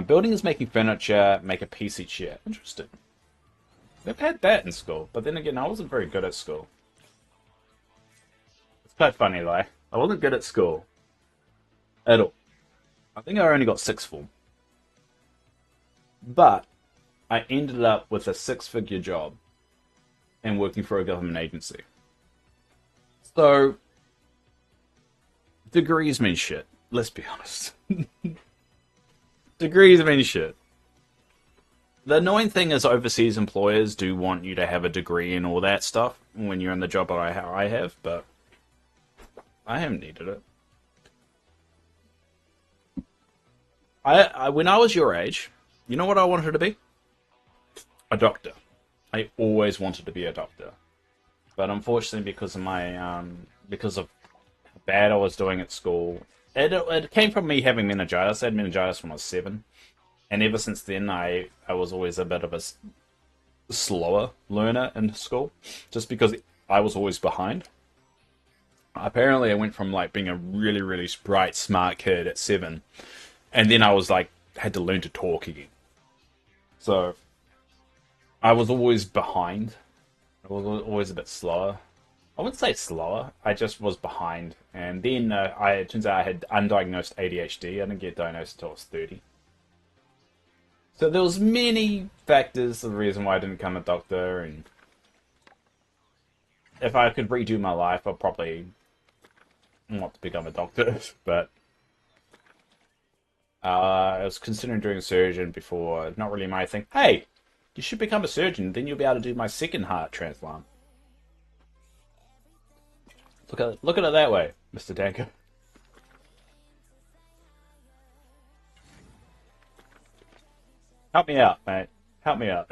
Building is making furniture, make a piece each year. Interesting. They've had that in school, but then again, I wasn't very good at school. It's quite funny, like, I wasn't good at school at all. I think I only got sixth form. But I ended up with a six-figure job and working for a government agency. So, degrees mean shit. Let's be honest. Degrees mean shit. The annoying thing is overseas employers do want you to have a degree and all that stuff when you're in the job that I have, but I haven't needed it. When I was your age, you know what I wanted to be? A doctor. I always wanted to be a doctor, but unfortunately, because of because of how bad I was doing at school, it came from me having meningitis. I had meningitis when I was 7, and ever since then, I was always a bit of a slower learner in school, just because I was always behind. Apparently, I went from like being a really, really bright, smart kid at 7. And then I was like, had to learn to talk again. So, I was always behind. I was always a bit slower. I wouldn't say slower, I just was behind. And then it turns out I had undiagnosed ADHD. I didn't get diagnosed until I was 30. So there was many factors of the reason why I didn't become a doctor. And if I could redo my life, I'd probably want to become a doctor. But I was considering doing a surgeon before. Not really my thing. Hey, you should become a surgeon. Then you'll be able to do my second heart transplant. Look at it that way, Mr. Danko. Help me out, mate. Help me out.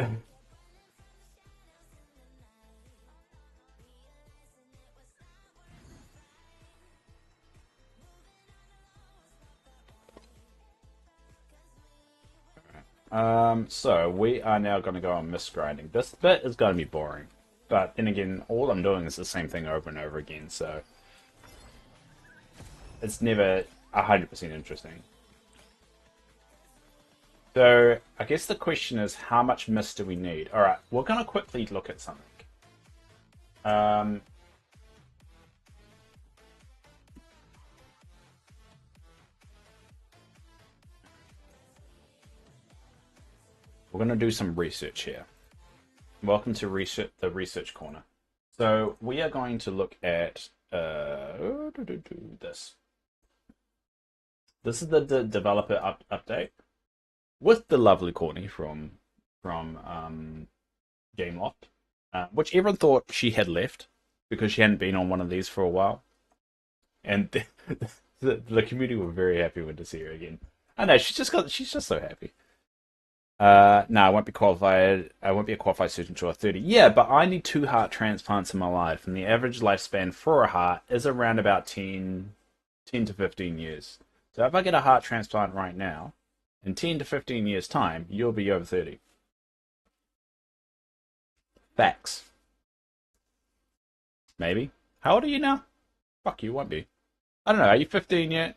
So we are now going to go on misgrinding. This bit is going to be boring. But then again, all I'm doing is the same thing over and over again, so it's never 100% interesting. So I guess the question is, how much mist do we need? All right, we're gonna quickly look at something. Um, we're gonna do some research here. Welcome to the research corner. So we are going to look at this. This is the developer update with the lovely Courtney from Gameloft, which everyone thought she had left because she hadn't been on one of these for a while, and the community were very happy when to see her again. I know she's just so happy. No, I won't be qualified. I won't be a qualified surgeon until 30. Yeah, but I need 2 heart transplants in my life, and the average lifespan for a heart is around about 10 to 15 years. So if I get a heart transplant right now, in 10 to 15 years' time, you'll be over 30. Facts. Maybe. How old are you now? Fuck, you won't be. I don't know. Are you 15 yet?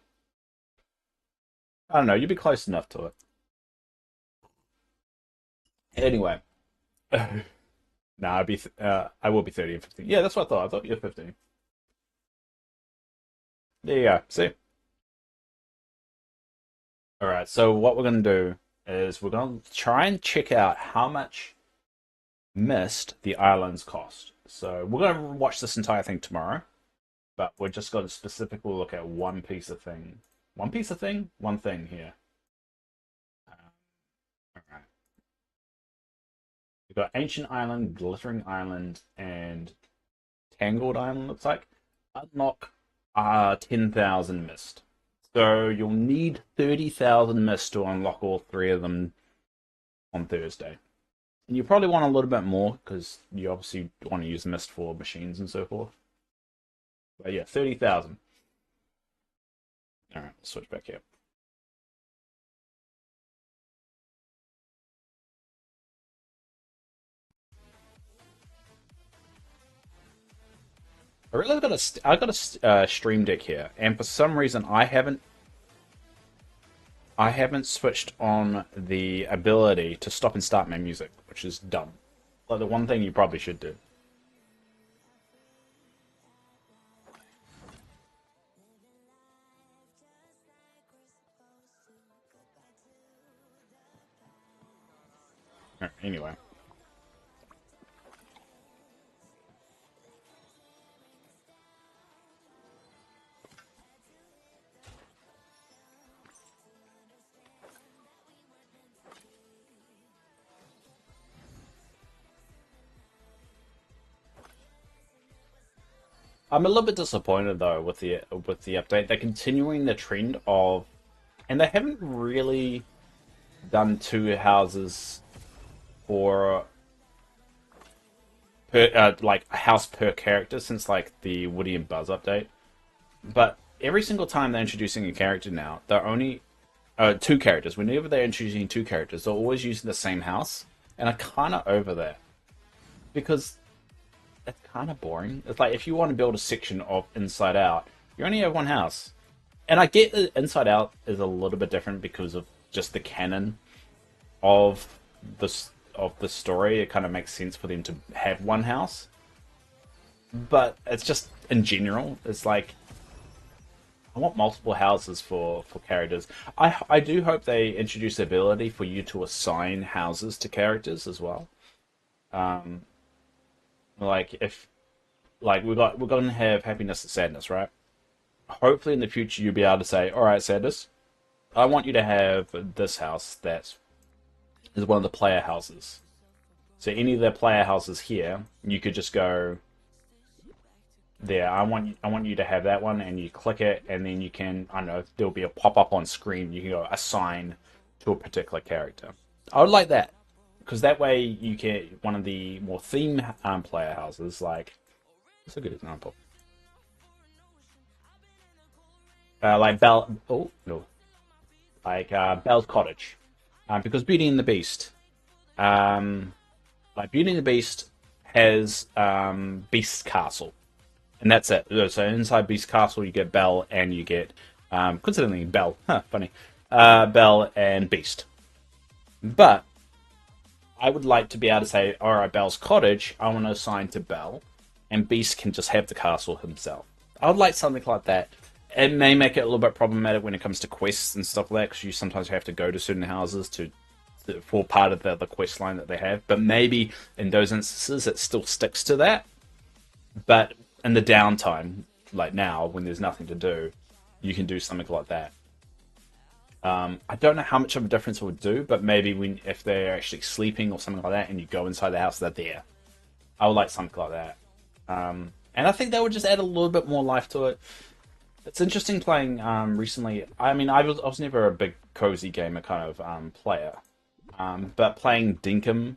I don't know. You'll be close enough to it. Anyway. No, I will be 30 and 15. Yeah, that's what I thought. I thought you were 15. There you go. See? All right. So what we're gonna do is we're gonna try and check out how much mist the islands cost. So we're gonna watch this entire thing tomorrow, but we're just going to specifically look at one piece of thing. One piece of thing? One thing here. All right. We've got Ancient Island, Glittering Island, and Tangled Island, looks like. Unlock 10,000 mist. So you'll need 30,000 mist to unlock all 3 of them on Thursday. And you probably want a little bit more because you obviously want to use mist for machines and so forth. But yeah, 30,000. All right, let's switch back here. I got a Stream Deck here, and for some reason I haven't switched on the ability to stop and start my music, which is dumb. Like the one thing you probably should do. Anyway. I'm a little bit disappointed though with the update. They're continuing the trend of, and they haven't really done 2 houses for like a house per character since like the Woody and Buzz update. But every single time they're introducing a character now, they're only 2 characters. Whenever they're introducing 2 characters, they're always using the same house, and I'm kind of over that because it's kind of boring. It's like if you want to build a section of Inside Out, you only have one house. And I get that Inside Out is a little bit different because of just the canon of the story. It kind of makes sense for them to have one house. But it's just in general, it's like I want multiple houses for characters. I do hope they introduce the ability for you to assign houses to characters as well. Um, like if like we're gonna have happiness and sadness, right? Hopefully in the future you'll be able to say, all right, sadness, I want you to have this house that is one of the player houses. So any of the player houses here, you could just go there. I want you to have that one, and you click it, and then you can, I don't know, there'll be a pop up on screen. You can go assign to a particular character. I would like that because that way you get one of the more theme player houses. Like, it's a good example. Like Bell. Oh no, like Belle's Cottage, because Beauty and the Beast. Um, like Beauty and the Beast has Beast Castle, and that's it. So inside Beast Castle, you get Belle and you get, coincidentally, Belle. Huh, funny. Belle and Beast. But I would like to be able to say, all right, Belle's cottage, I want to assign to Belle, and Beast can just have the castle himself. I would like something like that. It may make it a little bit problematic when it comes to quests and stuff like that, because you sometimes have to go to certain houses for part of the quest line that they have. But maybe in those instances, it still sticks to that. But in the downtime, like now, when there's nothing to do, you can do something like that. I don't know how much of a difference it would do, but maybe if they're actually sleeping or something like that, and you go inside the house, they're there. I would like something like that. And I think that would just add a little bit more life to it. It's interesting playing recently. I mean, I was never a big cozy gamer kind of player, but playing Dinkum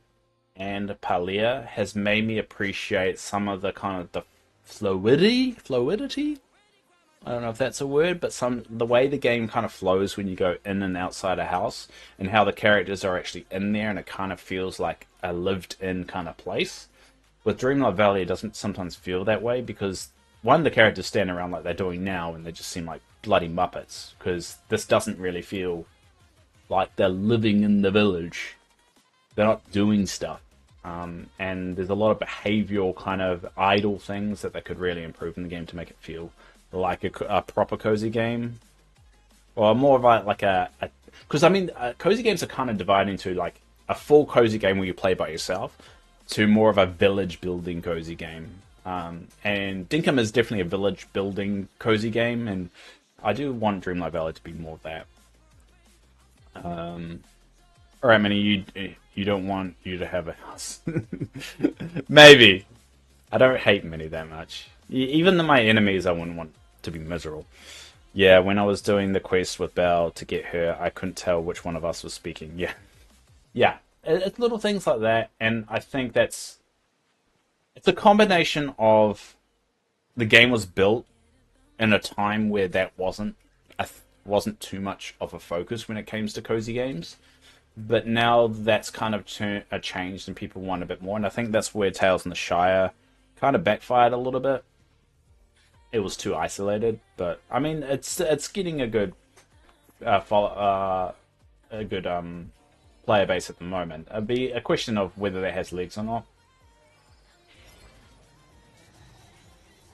and Palia has made me appreciate some of the kind of the fluidity. I don't know if that's a word, but the way the game kind of flows when you go in and outside a house, and how the characters are actually in there, and it kind of feels like a lived-in kind of place. With Dreamlight Valley, it doesn't sometimes feel that way, because one, the characters stand around like they're doing now, and they just seem like bloody Muppets, because this doesn't really feel like they're living in the village. They're not doing stuff. And there's a lot of behavioral kind of idle things that they could really improve in the game to make it feel like a proper cozy game, or more of like a because I mean, cozy games are kind of divided into like a full cozy game where you play by yourself to more of a village building cozy game. And Dinkum is definitely a village building cozy game, and I do want Dreamlight Valley to be more of that. All right, Minnie, you don't want you to have a house. Maybe. I don't hate Minnie that much. Even my enemies, I wouldn't want to be miserable. Yeah, when I was doing the quest with Belle to get her, I couldn't tell which one of us was speaking. Yeah. Yeah. It's little things like that, and I think it's a combination of the game was built in a time where that wasn't too much of a focus when it came to cozy games. But now that's kind of changed, and people want a bit more. And I think that's where Tales in the Shire kind of backfired a little bit. It was too isolated, but I mean, it's getting a good player base at the moment. It'd be a question of whether that has legs or not.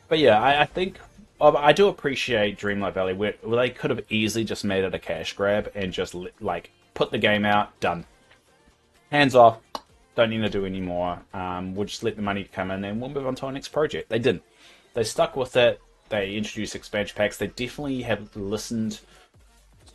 But yeah, I think I do appreciate Dreamlight Valley, where they could have easily just made it a cash grab and just like put the game out, done, hands off, don't need to do any more. We'll just let the money come in and we'll move on to our next project. They didn't. They stuck with it. They introduced expansion packs. They definitely have listened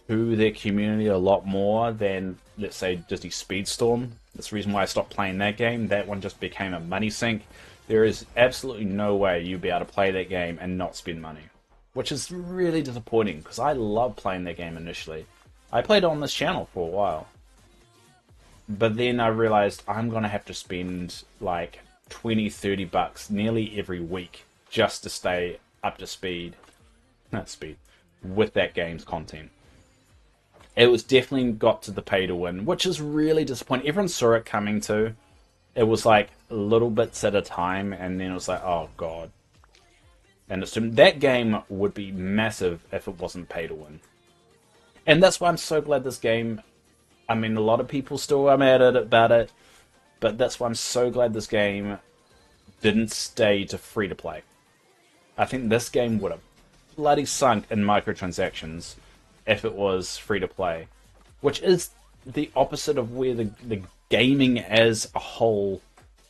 to their community a lot more than, let's say, Disney Speedstorm. That's the reason why I stopped playing that game. That one just became a money sink. There is absolutely no way you'd be able to play that game and not spend money, which is really disappointing, because I loved playing that game initially. I played it on this channel for a while, but then I realized I'm going to have to spend like 20, 30 bucks nearly every week just to stay up to speed with that game's content. It was definitely got to the pay to win, which is really disappointing. Everyone saw it coming too. It was like little bits at a time, and then it was like, oh god. And that game would be massive if it wasn't pay to win. And that's why I'm so glad this game, I mean, a lot of people still are mad about it, but that's why I'm so glad this game didn't stay to free to play. I think this game would have bloody sunk in microtransactions if it was free to play, which is the opposite of where the gaming as a whole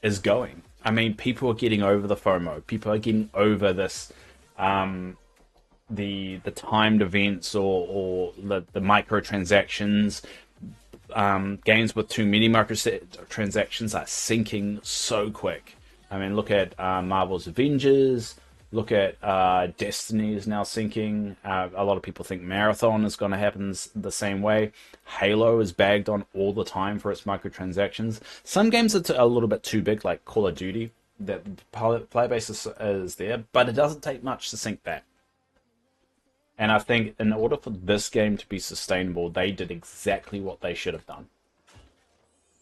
is going. I mean, people are getting over the FOMO. People are getting over this, the timed events or the microtransactions. Games with too many microtransactions are sinking so quick. I mean, look at Marvel's Avengers. Look at Destiny is now sinking. A lot of people think Marathon is going to happen the same way. Halo is bagged on all the time for its microtransactions. Some games are a little bit too big, like Call of Duty. That player base is there, but it doesn't take much to sink that. And I think in order for this game to be sustainable, they did exactly what they should have done.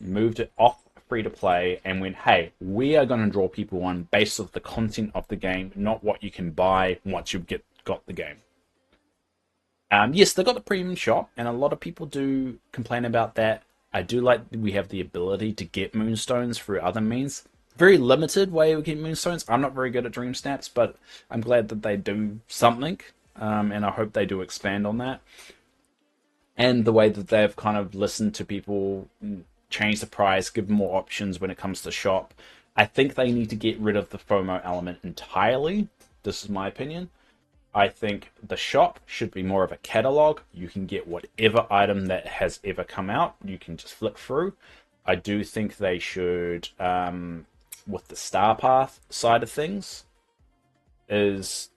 Moved it off free to play and went, hey, we are going to draw people on based off the content of the game, not what you can buy once you've got the game. Yes, they got the premium shop, and a lot of people do complain about that. I do like we have the ability to get moonstones through other means. Very limited way of getting moonstones. I'm not very good at dream snaps, but I'm glad that they do something, and I hope they do expand on that. And the way that they've kind of listened to people, change the price, give more options when it comes to shop. I think they need to get rid of the FOMO element entirely. This is my opinion. I think the shop should be more of a catalog. You can get whatever item that has ever come out. You can just flick through. I do think they should, with the Star Path side of things, is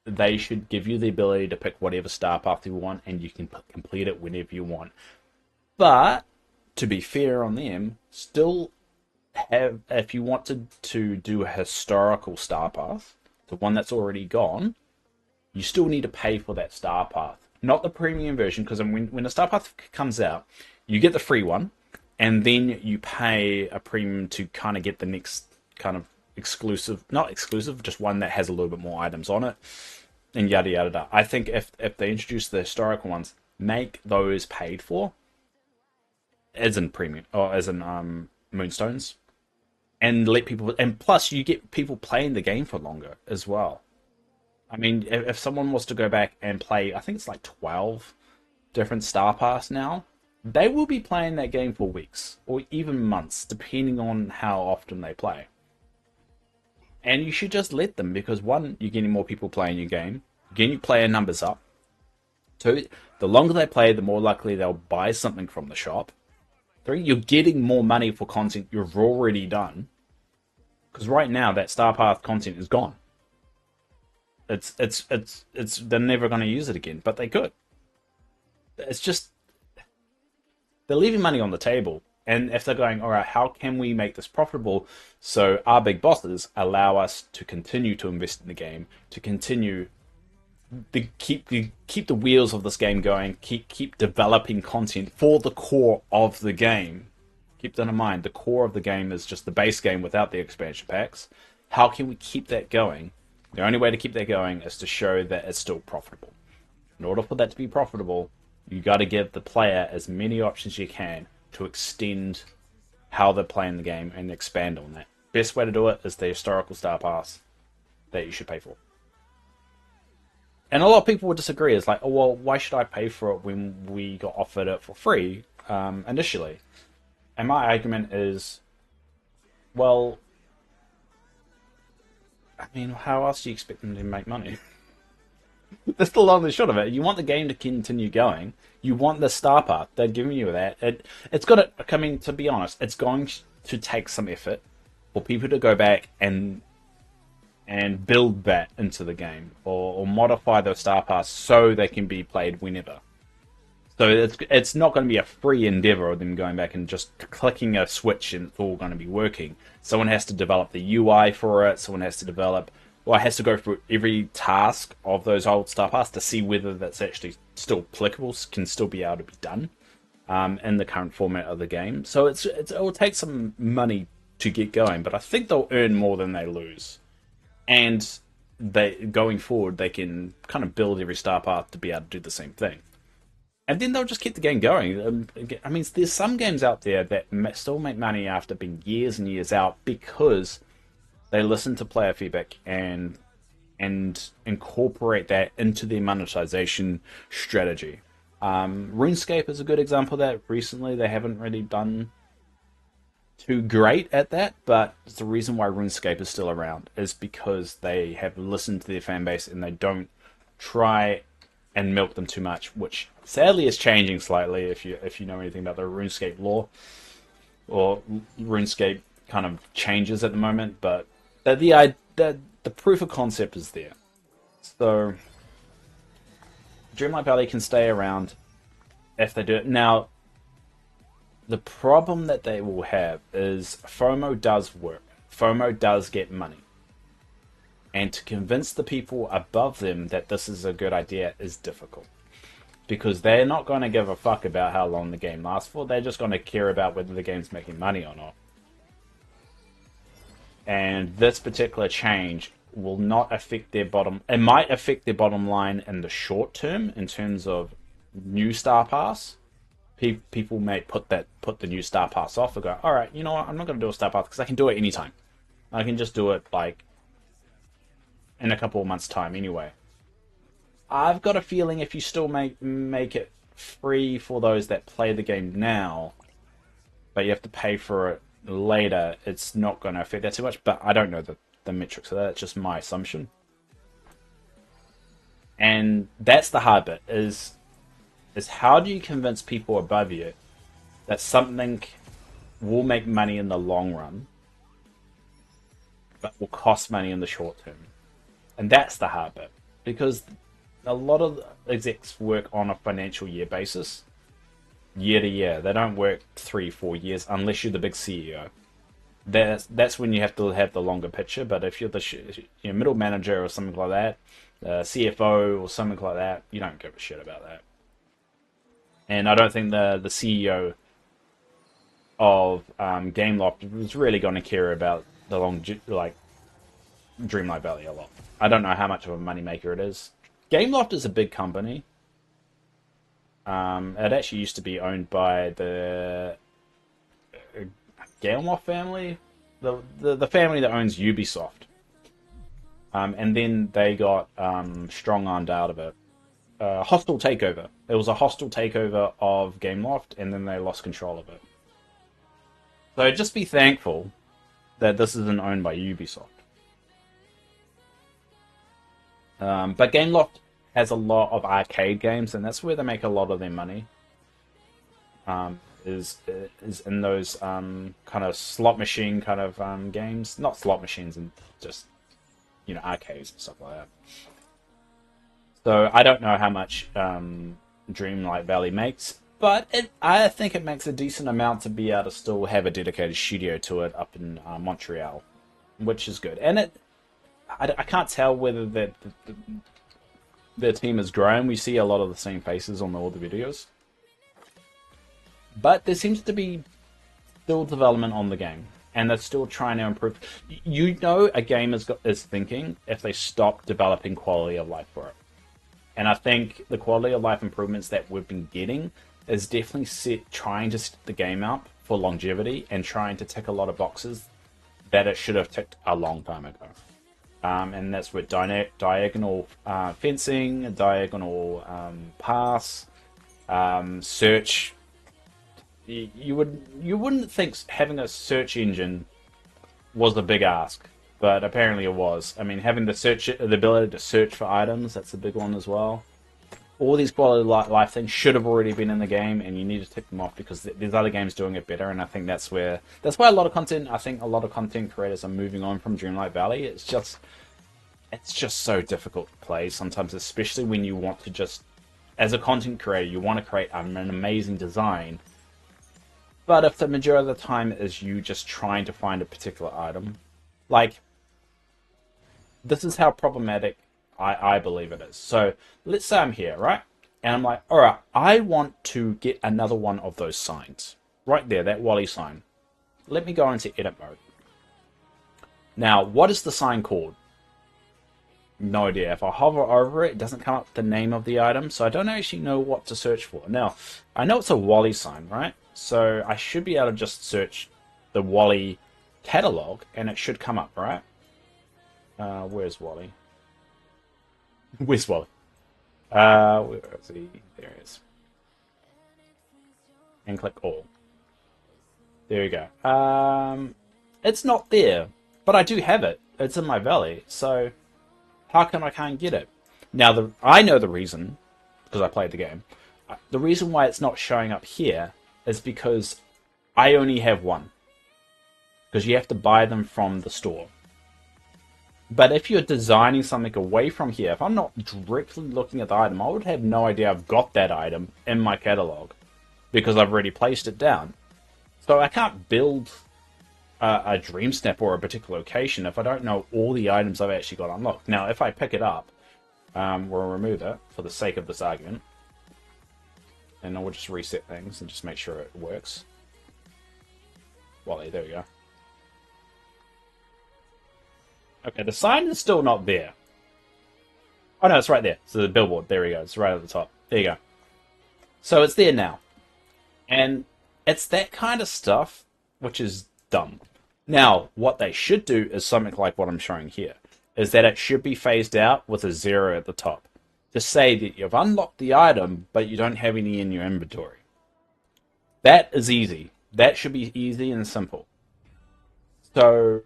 they should give you the ability to pick whatever Star Path you want, and you can complete it whenever you want. But, to be fair on them, still have, if you wanted to do a historical Star Path, the one that's already gone, you still need to pay for that Star Path. Not the premium version, because when the Star Path comes out, you get the free one, and then you pay a premium to kind of get the next kind of exclusive, not exclusive, just one that has a little bit more items on it, and yada yada yada. I think if they introduce the historical ones, make those paid for, as in premium, or as in moonstones, and let people, and plus you get people playing the game for longer as well. I mean, if someone was to go back and play, I think it's like 12 different Star Pass now, they will be playing that game for weeks or even months, depending on how often they play. And you should just let them, because one, you're getting more people playing your game, you're getting your player numbers up. Two, the longer they play, the more likely they'll buy something from the shop. Three, you're getting more money for content you've already done, because right now that Star Path content is gone. They're never going to use it again, but they could. It's just, they're leaving money on the table. And if they're going, all right, how can we make this profitable so our big bosses allow us to continue to invest in the game, to continue to keep the wheels of this game going, keep developing content for the core of the game. Keep that in mind. The core of the game is just the base game without the expansion packs. How can we keep that going? The only way to keep that going is to show that it's still profitable. In order for that to be profitable, you got to give the player as many options you can to extend how they're playing the game and expand on that. Best way to do it is the historical Star Pass that you should pay for. And a lot of people would disagree. It's like, oh, well, why should I pay for it when we got offered it for free initially? And my argument is, well, I mean, how else do you expect them to make money? That's the long and short of it. You want the game to continue going. You want the Star Path. They're giving you that. It's got to, I mean, to be honest, it's going to take some effort for people to go back and build that into the game, or modify those Star Pass so they can be played whenever. So it's not going to be a free endeavor of them going back and just clicking a switch and it's all going to be working. Someone has to develop the UI for it. Someone has to develop, well, it has to go through every task of those old Star Pass to see whether that's actually still applicable, can still be able to be done in the current format of the game. So it will take some money to get going, but I think they'll earn more than they lose. And going forward, they can kind of build every Star Path to be able to do the same thing. And then they'll just keep the game going. I mean, there's some games out there that still make money after being years and years out because they listen to player feedback and incorporate that into their monetization strategy. RuneScape is a good example of that. Recently, they haven't really done too great at that, but the reason why RuneScape is still around is because they have listened to their fan base and they don't try and milk them too much, which sadly is changing slightly if you know anything about the RuneScape lore, or RuneScape kind of changes at the moment, but the proof of concept is there. So Dreamlight Valley can stay around if they do it. Now, the problem that they will have is FOMO does work. FOMO does get money. And to convince the people above them that this is a good idea is difficult. Because they're not going to give a fuck about how long the game lasts for. They're just going to care about whether the game's making money or not. And this particular change will not affect their bottom. It might affect their bottom line in the short term in terms of new Star Pass. People may put the new Star Pass off and go, all right, you know what? I'm not going to do a Star Pass because I can do it anytime. I can just do it like in a couple of months' time anyway. I've got a feeling if you still make it free for those that play the game now, but you have to pay for it later, it's not going to affect that too much. But I don't know the metrics of that. It's just my assumption. And that's the hard bit, is how do you convince people above you that something will make money in the long run, but will cost money in the short term? And that's the hard bit, because a lot of execs work on a financial year basis, year to year. They don't work 3-4 years unless you're the big CEO. That's when you have to have the longer picture. But if you're the middle manager or something like that, CFO or something like that, you don't give a shit about that. And I don't think the CEO of Gameloft was really going to care about the Dreamlight Valley a lot. I don't know how much of a moneymaker it is. Gameloft is a big company. It actually used to be owned by the Gameloft family, the family that owns Ubisoft. And then they got strong-armed out of it. Hostile takeover. It was a hostile takeover of Gameloft, and then they lost control of it. So just be thankful that this isn't owned by Ubisoft. But Gameloft has a lot of arcade games, and that's where they make a lot of their money. Is in those kind of slot machine kind of games, not slot machines, and just arcades and stuff like that. So I don't know how much Dreamlight Valley makes, but I think it makes a decent amount to be able to still have a dedicated studio to it up in Montreal, which is good. And I can't tell whether their team has grown. We see a lot of the same faces on all the videos. But there seems to be still development on the game, and they're still trying to improve. A game is thinking if they stop developing quality of life for it. And I think the quality of life improvements that we've been getting is definitely trying to set the game up for longevity and trying to tick a lot of boxes that it should have ticked a long time ago. And that's with diagonal fencing, diagonal pass, search. You wouldn't think having a search engine was a big ask, but apparently it was. I mean, having the ability to search for items, that's a big one as well. All these quality of life things should have already been in the game, and you need to tick them off because there's other games doing it better. And I think that's why a lot of content creators are moving on from Dreamlight Valley. It's just so difficult to play sometimes, especially when you want to just, as a content creator, you want to create an amazing design. But if the majority of the time is you just trying to find a particular item, this is how problematic I believe it is. So let's say I'm here, right? And I'm like, all right, I want to get another one of those signs. Right there, that Wally sign. Let me go into edit mode. Now, what is the sign called? No idea. If I hover over it, it doesn't come up with the name of the item, so I don't actually know what to search for. Now, I know it's a Wally sign, right? So I should be able to just search the Wally catalog, and it should come up, right? Where's Wally? Where's Wally? Where is he? There he is. And click all. There you go. It's not there, but I do have it. It's in my valley, so how come I can't get it? Now, I know the reason, because I played the game. The reason why it's not showing up here is because I only have one. Because you have to buy them from the store. But if you're designing something away from here, if I'm not directly looking at the item, I would have no idea I've got that item in my catalog. Because I've already placed it down. So I can't build a dream snap or a particular location if I don't know all the items I've actually got unlocked. Now, if I pick it up, we'll remove it for the sake of this argument. And I will just reset things and just make sure it works. Wally, there we go. Okay, the sign is still not there. Oh no, it's right there. So the billboard. There we go. It's right at the top. There you go. So it's there now. And it's that kind of stuff which is dumb. Now, what they should do is something like what I'm showing here, is that it should be phased out with a 0 at the top. To say that you've unlocked the item, but you don't have any in your inventory. That is easy. That should be easy and simple. So,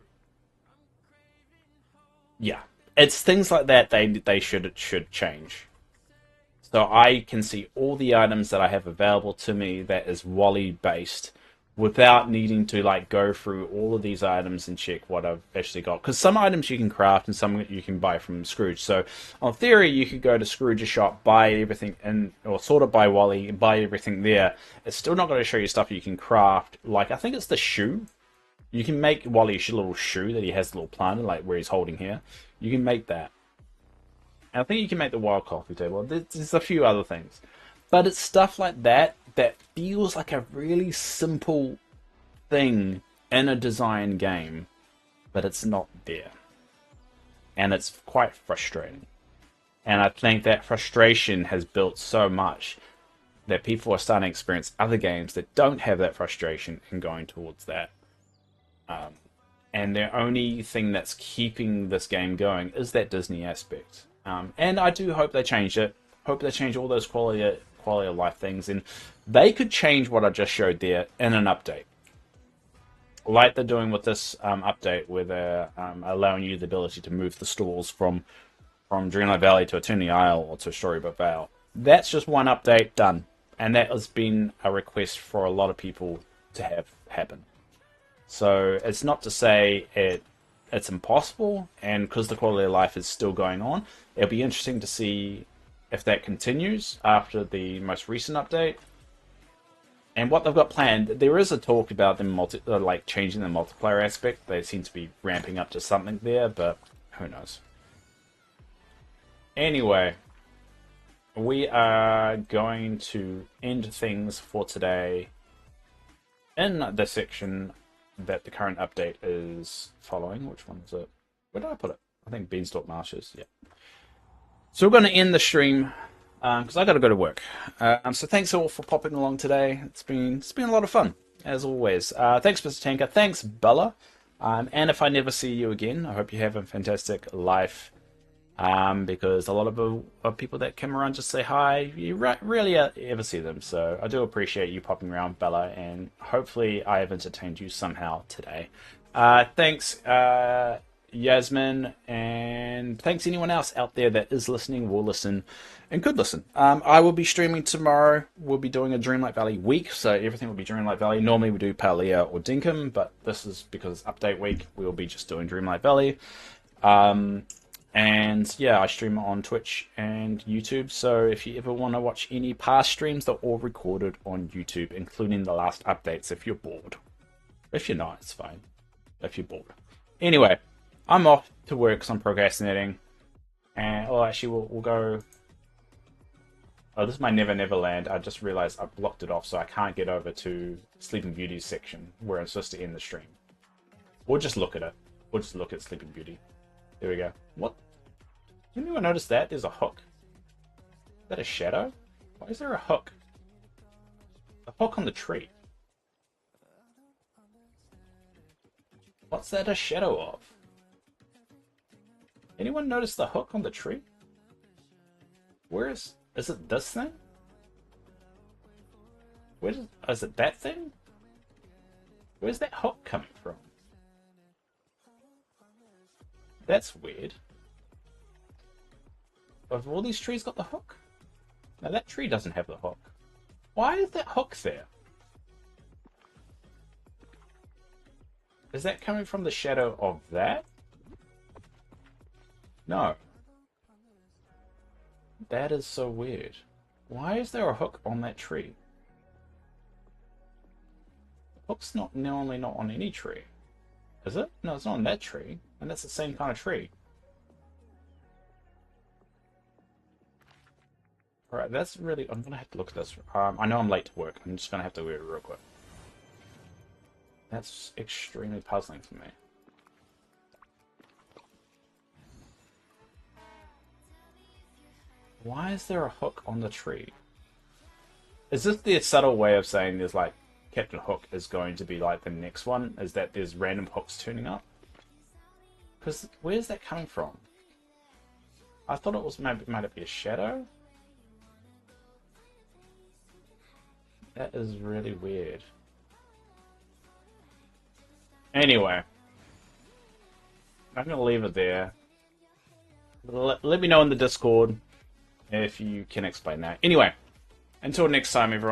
yeah. It's things like that they should change. So I can see all the items that I have available to me that is Wally based without needing to like go through all of these items and check what I've actually got. Because some items you can craft and some you can buy from Scrooge. So on theory, you could go to Scrooge's shop, buy everything in, or sort of buy Wally, buy everything there. It's still not going to show you stuff you can craft. Like I think it's the shoe. You can make Wally a little shoe that he has a little planter, like where he's holding here. You can make that. And I think you can make the wild coffee table. There's a few other things. But it's stuff like that that feels like a really simple thing in a design game, but it's not there. And it's quite frustrating. And I think that frustration has built so much that people are starting to experience other games that don't have that frustration and going towards that. And the only thing that's keeping this game going is that Disney aspect. And I do hope they change it. Hope they change all those quality of life things, and they could change what I just showed there in an update, like they're doing with this update, where they're allowing you the ability to move the stores from Dreamlight Valley to Eternity Isle or to Storybook Vale. That's just one update done, and that has been a request for a lot of people to have happen. So it's not to say it's impossible, and because the quality of life is still going on, it'll be interesting to see if that continues after the most recent update and what they've got planned. There is a talk about them like changing the multiplayer aspect. They seem to be ramping up to something there, but who knows. Anyway, we are going to end things for today in the section that the current update is following. Which one is it? Where did I put it? I think Beanstalk Marshes. Yeah. So we're going to end the stream because I got to go to work. So thanks all for popping along today. It's been a lot of fun as always. Thanks, Mr. Tanker. Thanks, Bella. And if I never see you again, I hope you have a fantastic life. Because a lot of people that come around just say hi, you rarely ever see them. So I do appreciate you popping around, Bella, and hopefully I have entertained you somehow today. Thanks, Yasmin, and thanks anyone else out there that is listening, will listen, and could listen. I will be streaming tomorrow. We'll be doing a Dreamlight Valley week, so everything will be Dreamlight Valley. Normally we do Palia or Dinkum, but this is because it's update week. We'll be just doing Dreamlight Valley. And yeah, I stream on Twitch and YouTube, so if you ever want to watch any past streams, they're all recorded on YouTube, including the last updates if you're bored. If you're not, it's fine. If you're bored. Anyway, I'm off to work because I'm procrastinating. And, oh, actually, we'll go... Oh, this is my Never Never Land. I just realized I blocked it off, so I can't get over to Sleeping Beauty's section, where I'm supposed to end the stream. We'll just look at it. We'll just look at Sleeping Beauty. There we go. What? Did anyone notice that? There's a hook. Is that a shadow? Why is there a hook? A hook on the tree. What's that a shadow of? Anyone notice the hook on the tree? Where is it this thing? Is it that thing? Where's that hook coming from? That's weird. Have all these trees got the hook? No, that tree doesn't have the hook. Why is that hook there? Is that coming from the shadow of that? No. That is so weird. Why is there a hook on that tree? The hook's normally not on any tree. Is it? No, it's not on that tree. And that's the same kind of tree. Alright, that's really... I'm going to have to look at this. I know I'm late to work. I'm just going to have to do it real quick. That's extremely puzzling for me. Why is there a hook on the tree? Is this the subtle way of saying there's like Captain Hook is going to be like the next one? Is that there's random hooks turning up? Because where's that coming from? I thought it was maybe might it be a shadow? That is really weird. Anyway, I'm gonna leave it there. Let me know in the Discord if you can explain that. Anyway, until next time, everyone.